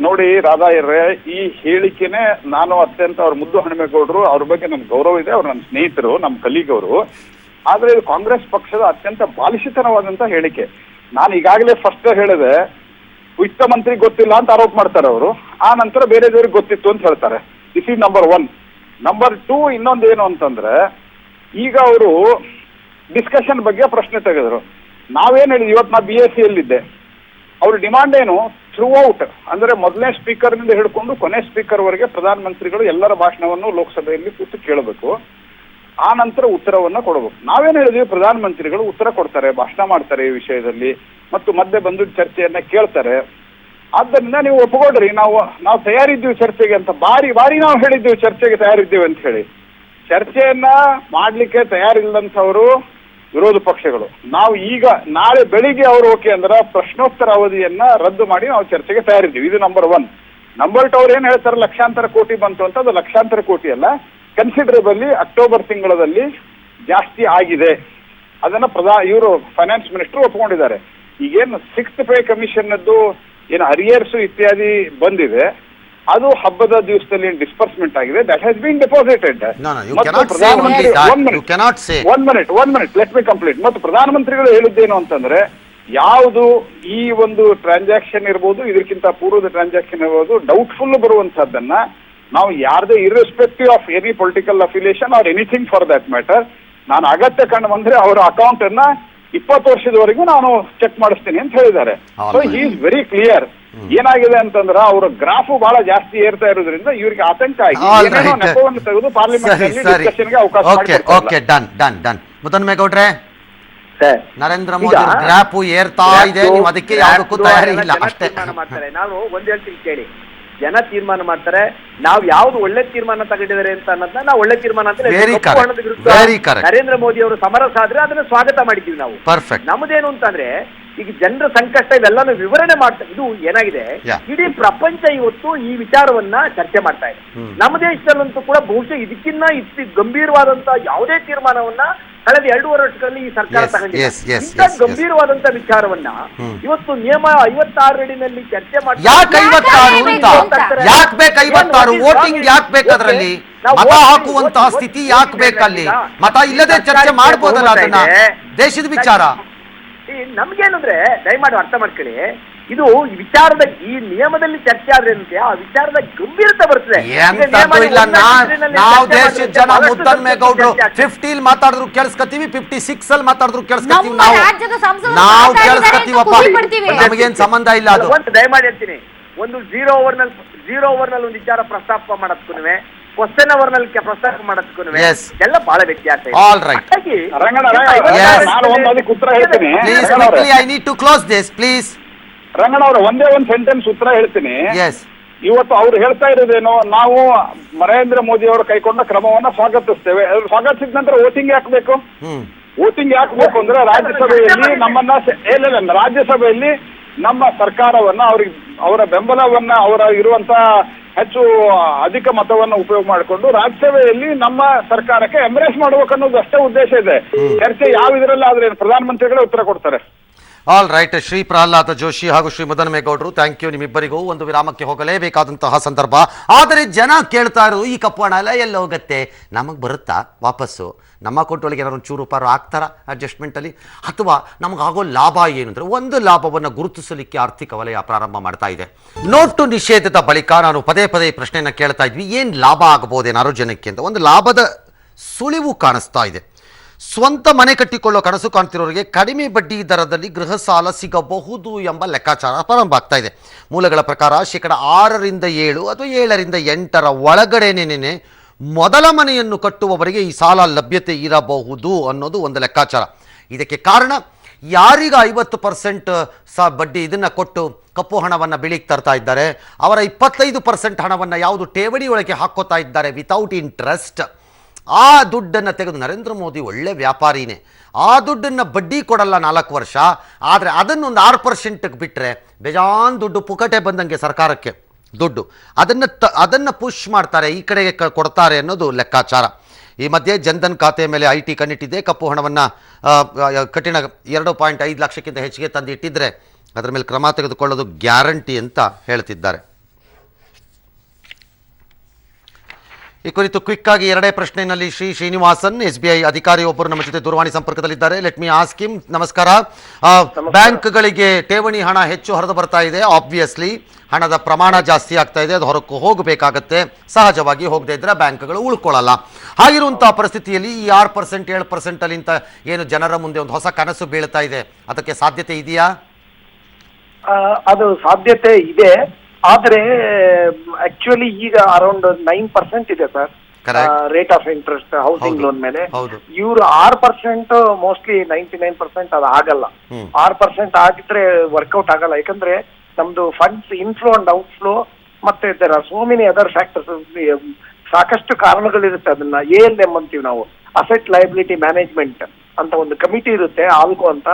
ನೋಡಿ ರಾಧಾ ಇರ್ರೆ, ಈ ಹೇಳಿಕೆನೆ ನಾನು ಅತ್ಯಂತ ಅವ್ರ ಮುದ್ದಹನುಮೇಗೌಡರು, ಅವ್ರ ಬಗ್ಗೆ ನಮ್ಗೆ ಗೌರವ ಇದೆ, ಅವ್ರು ನನ್ನ ಸ್ನೇಹಿತರು, ನಮ್ಮ ಕಲೀಗ್ ಅವರು. ಆದ್ರೆ ಇದು ಕಾಂಗ್ರೆಸ್ ಪಕ್ಷದ ಅತ್ಯಂತ ಬಾಲಿಶತನವಾದಂತ ಹೇಳಿಕೆ. ನಾನು ಈಗಾಗಲೇ ಫಸ್ಟ್ ಹೇಳಿದೆ, ವಿತ್ತ ಮಂತ್ರಿ ಗೊತ್ತಿಲ್ಲ ಅಂತ ಆರೋಪ ಮಾಡ್ತಾರೆ ಅವರು. ಆ ನಂತರ ಬೇರೆದವ್ರಿಗೆ ಗೊತ್ತಿತ್ತು ಅಂತ ಹೇಳ್ತಾರೆ. This is number 1. ನಂಬರ್ 2, ಇನ್ನೊಂದೇನು ಅಂತಂದ್ರೆ, ಈಗ ಅವರು ಡಿಸ್ಕಷನ್ ಬಗ್ಗೆ ಪ್ರಶ್ನೆ ತೆಗೆದ್ರು. ನಾವೇನ್ ಹೇಳಿದ್ವಿ, ಇವತ್ತು ನಾ BSc ಯಲ್ಲಿದ್ದೆ. ಅವ್ರ ಡಿಮಾಂಡ್ ಏನು, ಥ್ರೂ ಔಟ್ ಅಂದ್ರೆ ಮೊದಲನೇ ಸ್ಪೀಕರ್ ನಿಂದ ಹಿಡ್ಕೊಂಡು ಕೊನೆ ಸ್ಪೀಕರ್ ವರೆಗೆ ಪ್ರಧಾನಮಂತ್ರಿಗಳು ಎಲ್ಲರ ಭಾಷಣವನ್ನು ಲೋಕಸಭೆಯಲ್ಲಿ ಕೂತು ಕೇಳಬೇಕು. ಆ ನಂತರ ಉತ್ತರವನ್ನ ಕೊಡಬೇಕು. ನಾವೇನ್ ಹೇಳಿದ್ವಿ, ಪ್ರಧಾನಮಂತ್ರಿಗಳು ಉತ್ತರ ಕೊಡ್ತಾರೆ, ಭಾಷಣ ಮಾಡ್ತಾರೆ ಈ ವಿಷಯದಲ್ಲಿ, ಮತ್ತು ಮಧ್ಯೆ ಬಂದು ಚರ್ಚೆಯನ್ನ ಕೇಳ್ತಾರೆ. ಆದ್ದರಿಂದ ನೀವು ಒಪ್ಪಿಕೊಡ್ರಿ, ನಾವು ತಯಾರಿದ್ದೀವಿ ಚರ್ಚೆಗೆ ಅಂತ. ಬಾರಿ ನಾವು ಹೇಳಿದ್ದೀವಿ ಚರ್ಚೆಗೆ ತಯಾರಿದ್ದೀವಿ ಅಂತ ಹೇಳಿ. ಚರ್ಚೆಯನ್ನ ಮಾಡ್ಲಿಕ್ಕೆ ತಯಾರಿಲ್ಲದಂಥವರು ವಿರೋಧ ಪಕ್ಷಗಳು. ನಾವು ಈಗ ನಾಳೆ ಬೆಳಿಗ್ಗೆ ಅವರು ಓಕೆ ಅಂದ್ರೆ ಪ್ರಶ್ನೋತ್ತರ ಅವಧಿಯನ್ನ ರದ್ದು ಮಾಡಿ ನಾವು ಚರ್ಚೆಗೆ ತಯಾರಿದ್ದೀವಿ. ಇದು ನಂಬರ್ 1. ನಂಬರ್ 2, ಅವ್ರು ಏನ್ ಹೇಳ್ತಾರೆ, ಲಕ್ಷಾಂತರ ಕೋಟಿ ಬಂತು ಅಂತ. ಅದು ಲಕ್ಷಾಂತರ ಕೋಟಿ ಅಲ್ಲ, ಕನ್ಸಿಡರಬಲಿ ಅಕ್ಟೋಬರ್ ತಿಂಗಳಲ್ಲಿ ಜಾಸ್ತಿ ಆಗಿದೆ. ಅದನ್ನ ಇವರು ಫೈನಾನ್ಸ್ ಮಿನಿಸ್ಟರ್ ಒಪ್ಕೊಂಡಿದ್ದಾರೆ. ಈಗೇನು 6th ಪೇ ಕಮಿಷನ್ ಏನು ಅರಿಯರ್ಸ್ ಇತ್ಯಾದಿ ಬಂದಿದೆ, ಅದು ಹಬ್ಬದ ದಿವಸದಲ್ಲಿ ಡಿಸ್ಪರ್ಸ್ಮೆಂಟ್ ಆಗಿದೆ. That has been deposited. One minute let me complete. ಮತ್ತು ಪ್ರಧಾನಮಂತ್ರಿಗಳು ಹೇಳಿದ್ದೇನು ಅಂತಂದ್ರೆ, ಯಾವುದು ಈ ಒಂದು ಟ್ರಾನ್ಸಾಕ್ಷನ್ ಇರ್ಬೋದು, ಇದಕ್ಕಿಂತ ಪೂರ್ವದ ಟ್ರಾನ್ಸಾಕ್ಷನ್ ಇರ್ಬೋದು, ಡೌಟ್ಫುಲ್ ಬರುವಂತಹದ್ದನ್ನ ನಾವು ಯಾರದೇ irrespective of any political affiliation or anything for that matter, ನಾನು ಅಗತ್ಯ ಕಂಡು ಬಂದ್ರೆ ಅವರ ಅಕೌಂಟ್ ಅನ್ನ 20 ವರ್ಷದವರೆಗೂ ನಾನು ಚೆಕ್ ಮಾಡಿಸ್ತೀನಿ ಅಂತ ಹೇಳಿದ್ದಾರೆ. So he is very clear. ಏನಾಗಿದೆ ಅಂತಂದ್ರೆ ಅವರ ಗ್ರಾಫ್ ಬಹಳ ಜಾಸ್ತಿ ಏರ್ತಾ ಇರೋದ್ರಿಂದ ಇವರಿಗೆ ಆತಂಕ ಆಗಿ ನೆಪವನ್ನು ತೆಗೆದು ಪಾರ್ಲಿಮೆಂಟ್ ಡಿಸ್ಕಷನ್ಗೆ ಅವಕಾಶ ಮಾಡಿಕೊಡ್ತಾರೆ. ಮುದ್ದನ್ಮೇಗೌಡ್ರೆ, ನರೇಂದ್ರ ಮೋದಿ ಗ್ರಾಫ್ ಏರ್ತಾ ಇದೆ, ನೀವು ಅದಕ್ಕೆ ಯಾವುದಕ್ಕೂ ತಯಾರಿ ಇಲ್ಲ ಅಷ್ಟೇ. ನಾನು ಒಂದ್ ಹೇಳ್ತೀನಿ ಕೇಳಿ, ಜನ ತೀರ್ಮಾನ ಮಾಡ್ತಾರೆ. ನಾವು ಯಾವ್ದು ಒಳ್ಳೆ ತೀರ್ಮಾನ ತಗೊಂಡಿದ್ದಾರೆ ಅಂತ ಅನ್ನೋದನ್ನ ನಾವು ಒಳ್ಳೆ ತೀರ್ಮಾನ ಅಂತ ನರೇಂದ್ರ ಮೋದಿ ಅವರು ಸಮರಸ ಆದ್ರೆ ಅದನ್ನ ಸ್ವಾಗತ ಮಾಡಿದ್ದೀವಿ ನಾವು. ನಮ್ದೇನು ಅಂತಂದ್ರೆ, ಈಗ ಜನರ ಸಂಕಷ್ಟ ಇವೆಲ್ಲಾನು ವಿವರಣೆ ಮಾಡ್ತಾರೆ. ಇದು ಏನಾಗಿದೆ, ಇಡೀ ಪ್ರಪಂಚ ಇವತ್ತು ಈ ವಿಚಾರವನ್ನ ಚರ್ಚೆ ಮಾಡ್ತಾ ಇದೆ. ನಮ್ಮ ದೇಶದಲ್ಲಂತೂ ಕೂಡ ಬಹುಶಃ ಇದಕ್ಕಿನ್ನ ಗಂಭೀರವಾದಂತ ಯಾವುದೇ ತೀರ್ಮಾನವನ್ನ ಕಳೆದ 2.5 ವರ್ಷಗಳಲ್ಲಿ ಈ ಸರ್ಕಾರ ತಗೊಂಡಿದೆ. ಇಂಥ ಗಂಭೀರವಾದಂತ ವಿಚಾರವನ್ನ ಇವತ್ತು ನಿಯಮ 56 ಅಡಿನಲ್ಲಿ ಚರ್ಚೆ ಮಾಡಿ ವೋಟಿಂಗ್ ಯಾಕೆ ಬೇಕಾದ್ರಲ್ಲಿ ಮತ ಹಾಕುವಂತಹ ಸ್ಥಿತಿ ಯಾಕೆ ಬೇಕಲ್ಲಿ? ಮತ ಇಲ್ಲದೆ ಚರ್ಚೆ ಮಾಡಬಹುದಲ್ಲ ಅದನ್ನ? ದೇಶದ ವಿಚಾರ ನಮ್ಗೇನಂದ್ರೆ ದಯಮಾಡಿ ಅರ್ಥ ಮಾಡ್ಕೊಳ್ಳಿ, ಇದು ವಿಚಾರದ ಈ ನಿಯಮದಲ್ಲಿ ಚರ್ಚೆ ಆದ್ರೆ ಆ ವಿಚಾರದ ಗಂಭೀರತೆ ಬರ್ತದೆ. ನಾವು ದೇಶದ ಜನ ಮುದ್ದನ್ಮೇಗೌಡರು 50 ಮಾತಾಡಿದ್ರು ಕೇಳಿಸ್ಕೊತೀವಿ, 56 ಅಲ್ಲಿ ಮಾತಾಡಿದ್ರು ಕೇಳಿಸ್ಕೊತೀವಿ. ನಾವು ಕೇಳಿಸ್ಕೊತೀವಪ್ಪ, ನಮಗೇನ್ ಸಂಬಂಧ ಇಲ್ಲ ಅದು. ದಯಮಾಡಿ ಹೇಳ್ತೀನಿ, ಒಂದು 0 ಓವರ್ನಲ್ಲಿ ಒಂದು ವಿಚಾರ ಪ್ರಸ್ತಾಪ ಮಾಡೋದಕ್ಕೂ ಕ್ವಶನ್ ಅವರ್ ನಲ್ಲಿ ಪ್ರಸ್ತಾಪ ಮಾಡೋದಕ್ಕೂ ಎಲ್ಲ ಬಹಳ ವ್ಯತ್ಯಾಸ ಇದೆ. ಉತ್ತರ ಹೇಳ್ತೀನಿ ರಂಗಣ್ಣ ಅವರ ಒಂದೇ ಒಂದು ಸೆಂಟೆನ್ಸ್ ಉತ್ತರ ಹೇಳ್ತೀನಿ. ಇವತ್ತು ಅವ್ರು ಹೇಳ್ತಾ ಇರೋದೇನೋ, ನಾವು ನರೇಂದ್ರ ಮೋದಿ ಅವರು ಕೈಗೊಂಡ ಕ್ರಮವನ್ನ ಸ್ವಾಗತಿಸ್ತೇವೆ. ಸ್ವಾಗತಿಸಿದ ನಂತರ ವೋಟಿಂಗ್ ಹಾಕ್ಬೇಕು. ವೋಟಿಂಗ್ ಹಾಕ್ಬೇಕು ಅಂದ್ರೆ ರಾಜ್ಯಸಭೆಯಲ್ಲಿ ನಮ್ಮನ್ನ ರಾಜ್ಯಸಭೆಯಲ್ಲಿ ನಮ್ಮ ಸರ್ಕಾರವನ್ನ ಅವ್ರಿಗೆ ಅವರ ಬೆಂಬಲವನ್ನ ಅವರ ಇರುವಂತ ಹೆಚ್ಚು ಅಧಿಕ ಮತವನ್ನ ಉಪಯೋಗ ಮಾಡಿಕೊಂಡು ರಾಜ್ಯಸಭೆಯಲ್ಲಿ ನಮ್ಮ ಸರ್ಕಾರಕ್ಕೆ ಎಂಬ್ರೇಸ್ ಮಾಡ್ಬೇಕು ಅನ್ನೋದು ಅಷ್ಟೇ ಉದ್ದೇಶ ಇದೆ. ಚರ್ಚೆ ಯಾವ ಇದರಲ್ಲಿ ಆದ್ರೆ ಪ್ರಧಾನಮಂತ್ರಿಗಳೇ ಉತ್ತರ ಕೊಡ್ತಾರೆ. All right. ಶ್ರೀ ಪ್ರಹ್ಲಾದ ಜೋಶಿ ಹಾಗೂ ಶ್ರೀ ಮುದ್ದನ್ಮೇಗೌಡರು, ಥ್ಯಾಂಕ್ ಯು. ನಿಮ್ಮಿಬ್ಬರಿಗೂ ಒಂದು ವಿರಾಮಕ್ಕೆ ಹೋಗಲೇಬೇಕಾದಂತಹ ಸಂದರ್ಭ. ಆದರೆ ಜನ ಕೇಳ್ತಾ ಇರೋದು, ಈ ಕಪ್ಪು ಹಣ ಎಲ್ಲ ಎಲ್ಲ ಹೋಗುತ್ತೆ, ನಮಗೆ ಬರುತ್ತಾ ವಾಪಸ್ಸು? ನಮ್ಮ ಅಕೌಂಟ್ ಒಳಗೆ ಏನಾದ್ರು ಒಂಚೂರು ರೂಪಾಯಿ ಆಗ್ತಾರ ಅಡ್ಜಸ್ಟ್ಮೆಂಟಲ್ಲಿ? ಅಥವಾ ನಮಗಾಗೋ ಲಾಭ ಏನು ಅಂದರೆ, ಒಂದು ಲಾಭವನ್ನು ಗುರುತಿಸಲಿಕ್ಕೆ ಆರ್ಥಿಕ ವಲಯ ಪ್ರಾರಂಭ ಮಾಡ್ತಾ ಇದೆ. ನೋಟು ನಿಷೇಧದ ಬಳಿಕ ನಾನು ಪದೇ ಪದೇ ಪ್ರಶ್ನೆಯನ್ನು ಕೇಳ್ತಾ ಇದ್ವಿ, ಏನು ಲಾಭ ಆಗಬಹುದೇನಾದ್ರು ಜನಕ್ಕೆ ಅಂತ. ಒಂದು ಲಾಭದ ಸುಳಿವು ಕಾಣಿಸ್ತಾ ಇದೆ. ಸ್ವಂತ ಮನೆ ಕಟ್ಟಿಕೊಳ್ಳೋ ಕನಸು ಕಾಣ್ತಿರೋರಿಗೆ ಕಡಿಮೆ ಬಡ್ಡಿ ದರದಲ್ಲಿ ಗೃಹ ಸಾಲ ಸಿಗಬಹುದು ಎಂಬ ಲೆಕ್ಕಾಚಾರ ಪ್ರಾರಂಭ ಆಗ್ತಾ ಇದೆ. ಮೂಲಗಳ ಪ್ರಕಾರ 6ರಿಂದ 7 ಅಥವಾ 7ರಿಂದ 8 ಒಳಗಡೆನೇ ಮೊದಲ ಮನೆಯನ್ನು ಕಟ್ಟುವವರಿಗೆ ಈ ಸಾಲ ಲಭ್ಯತೆ ಇರಬಹುದು ಅನ್ನೋದು ಒಂದು ಲೆಕ್ಕಾಚಾರ. ಇದಕ್ಕೆ ಕಾರಣ, ಯಾರೀಗ 50% ಬಡ್ಡಿ ಇದನ್ನು ಕೊಟ್ಟು ಕಪ್ಪು ಹಣವನ್ನು ಬೆಳೀಗೆ ತರ್ತಾ ಇದ್ದಾರೆ, ಅವರ 25% ಹಣವನ್ನು ಯಾವುದು ಠೇವಣಿ ಒಳಗೆ ಹಾಕೋತಾ ಇದ್ದಾರೆ ವಿತೌಟ್ ಇಂಟ್ರೆಸ್ಟ್. ಆ ದುಡ್ಡನ್ನು ತೆಗೆದು, ನರೇಂದ್ರ ಮೋದಿ ಒಳ್ಳೆ ವ್ಯಾಪಾರಿನೇ, ಆ ದುಡ್ಡನ್ನು ಬಡ್ಡಿ ಕೊಡಲ್ಲ 4 ವರ್ಷ, ಆದರೆ ಅದನ್ನೊಂದು 6%ಗೆ ಬಿಟ್ಟರೆ ಬೇಜಾನ್ ದುಡ್ಡು ಪುಕಟೆ ಬಂದಂಗೆ ಸರ್ಕಾರಕ್ಕೆ ದುಡ್ಡು, ಅದನ್ನು ಪುಷ್ ಮಾಡ್ತಾರೆ, ಈ ಕಡೆಗೆ ಕೊಡ್ತಾರೆ ಅನ್ನೋದು ಲೆಕ್ಕಾಚಾರ. ಈ ಮಧ್ಯೆ ಜನ್ಧನ್ ಖಾತೆ ಮೇಲೆ IT ಕಣ್ಣಿಟ್ಟಿದೆ. ಕಪ್ಪು ಹಣವನ್ನು ಕಠಿಣ 2.5 ಲಕ್ಷಕ್ಕಿಂತ ಹೆಚ್ಚಿಗೆ ತಂದಿಟ್ಟಿದ್ರೆ ಅದರ ಮೇಲೆ ಕ್ರಮ ತೆಗೆದುಕೊಳ್ಳೋದು ಗ್ಯಾರಂಟಿ ಅಂತ ಹೇಳ್ತಿದ್ದಾರೆ. ಈ ಕುರಿತು ಕ್ವಿಕ್ ಆಗಿ 2 ಪ್ರಶ್ನೆಯಲ್ಲಿ ಶ್ರೀನಿವಾಸನ್, SBI ಅಧಿಕಾರಿಯೊಬ್ಬರು ನಮ್ಮ ಜೊತೆ ದೂರವಾಣಿ ಸಂಪರ್ಕದಲ್ಲಿದ್ದಾರೆ. Let me ask him. ನಮಸ್ಕಾರ. ಬ್ಯಾಂಕ್ಗಳಿಗೆ ಠೇವಣಿ ಹಣ ಹೆಚ್ಚು ಹರಿದು ಬರ್ತಾ ಇದೆ. ಆಬ್ವಿಯಸ್ಲಿ ಹಣದ ಪ್ರಮಾಣ ಜಾಸ್ತಿ ಆಗ್ತಾ ಇದೆ, ಅದು ಹೊರಕ್ಕೆ ಹೋಗಬೇಕಾಗತ್ತೆ. ಸಹಜವಾಗಿ ಹೋಗದೇ ಇದ್ರೆ ಬ್ಯಾಂಕ್ಗಳು ಉಳ್ಕೊಳ್ಳಲ್ಲ. ಹಾಗಿರುವಂತಹ ಪರಿಸ್ಥಿತಿಯಲ್ಲಿ ಈ 6% 7% ಅಲ್ಲಿಂತ ಏನು ಜನರ ಮುಂದೆ ಒಂದು ಹೊಸ ಕನಸು ಬೀಳ್ತಾ ಇದೆ, ಅದಕ್ಕೆ ಸಾಧ್ಯತೆ ಇದೆಯಾ? ಅದು ಸಾಧ್ಯತೆ ಇದೆ, ಆದ್ರೆ ಆಕ್ಚುಲಿ ಈಗ ಅರೌಂಡ್ 9% ಇದೆ sir rate of interest housing loan ಮೇಲೆ. ಇವ್ರು 6% ಮೋಸ್ಟ್ಲಿ 99% ಅದು ಆಗಲ್ಲ. 6% ಆಗಿದ್ರೆ ವರ್ಕೌಟ್ ಆಗಲ್ಲ. ಯಾಕಂದ್ರೆ ನಮ್ದು ಫಂಡ್ಸ್ ಇನ್ಫ್ಲೋ ಅಂಡ್ ಔಟ್ಫ್ಲೋ ಮತ್ತೆ there are so many other factors, ಸಾಕಷ್ಟು ಕಾರಣಗಳಿರುತ್ತೆ. ಅದನ್ನ ALM ಅಂತೀವಿ ನಾವು, ಅಸೆಟ್ ಲಯಬಿಲಿಟಿ ಮ್ಯಾನೇಜ್ಮೆಂಟ್ ಅಂತ ಒಂದು ಕಮಿಟಿ ಇರುತ್ತೆ, ಆಲ್ಕೋ ಅಂತ.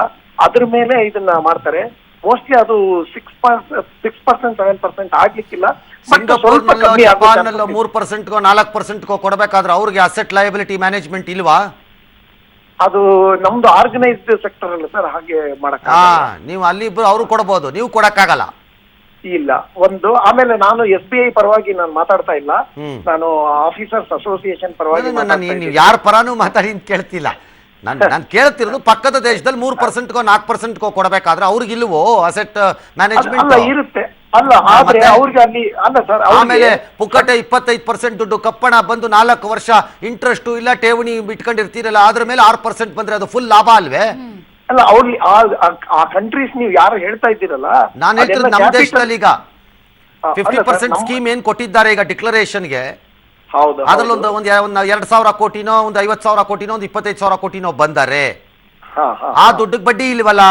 ಅದ್ರ ಮೇಲೆ ಇದನ್ನ ಮಾಡ್ತಾರೆ. ಮೋಸ್ಟ್ಲಿ ಅದು 6%, 7% ಆಗ್ಲಿಕ್ಕಿಲ್ಲ. ಸಿಂಗಾಪುರ್ನಲ್ಲೋ ಜಪಾನ್ನಲ್ಲೋ 3%ಗೋ 4%ಗೋ ಕೊಡಬೇಕಾದ್ರೆ ಅವ್ರಿಗೆ ಅಸೆಟ್ ಲಯಬಿಲಿಟಿ ಮ್ಯಾನೇಜ್ಮೆಂಟ್ ಇಲ್ವಾ? ಅದು ನಮ್ದು ಆರ್ಗನೈಸ್ಡ್ ಸೆಕ್ಟರ್ ಅಲ್ಲ ಸರ್, ಹಾಗೆ ಮಾಡಕ್ ನೀವು ಅಲ್ಲಿ ಇಬ್ರು ಅವರು ಕೊಡಬಹುದು, ನೀವು ಕೊಡಕ್ಕಾಗಲ್ಲ. ಇಲ್ಲ ಒಂದು. ಆಮೇಲೆ ನಾನು SBI ಪರವಾಗಿ ನಾನು ಮಾತಾಡ್ತಾ ಇಲ್ಲ, ನಾನು ಆಫೀಸರ್ಸ್ ಅಸೋಸಿಯೇಷನ್ ಪರವಾಗಿ. ನೀವು ಯಾರ ಪರಾನು ಮಾತಾಡಿ ಅಂತ ಕೇಳ್ತಿಲ್ಲ. ನಾನು ಕೇಳ್ತಿರೋದು ಪಕ್ಕದ ದೇಶದಲ್ಲಿ 3%ಗೋ 4%ಗೋ ಕೊಡಬೇಕಾದ್ರೆ ಅವ್ರಿಗಿಲ್ವೋ ಅಸೆಟ್ ಮ್ಯಾನೇಜ್ಮೆಂಟ್? ಇರುತ್ತೆ ಅಲ್ಲ, ಆದ್ರೆ ಅವ್ರಿಗೆ ಅಲ್ಲಿ ಅಲ್ಲ ಸರ್. ಆಮೇಲೆ ಪುಕ್ಕಟೆ 25% ದುಡ್ಡು ಕಪ್ಪಣ ಬಂದು 4 ವರ್ಷ ಇಂಟ್ರೆಸ್ಟ್ ಇಲ್ಲ ಠೇವಣಿ ಇಟ್ಕೊಂಡಿರ್ತೀರಲ್ಲ, ಅದ್ರ ಮೇಲೆ 6% ಬಂದ್ರೆ ಅದು ಫುಲ್ ಲಾಭ ಅಲ್ವೇ? ಅಲ್ಲ ಅವ್ರಿಗೆ ಆ ಕಂಟ್ರೀಸ್ ನೀವು ಯಾರು ಹೇಳ್ತಾ ಇದ್ದೀರಲ್ಲ, ನಾನು ಹೇಳ್ತಿರೋದು ನಮ್ಮ ದೇಶದಲ್ಲಿ ಈಗ 50% ಸ್ಕೀಮ್ ಏನ್ ಕೊಟ್ಟಿದ್ದಾರೆ ಈಗ ಡಿಕ್ಲರೇಷನ್ಗೆ, ಅದ್ರಲ್ಲಿ ಒಂದು 2,000 ಕೋಟಿನೋ, ಒಂದು 50,000 ಕೋಟಿನೋ, ಒಂದು 25,000 ಕೋಟಿನೋ ಬಂದರೆ ಆ ದುಡ್ಡಿಗೆ ಬಡ್ಡಿ ಇಲ್ವಲ್ಲ?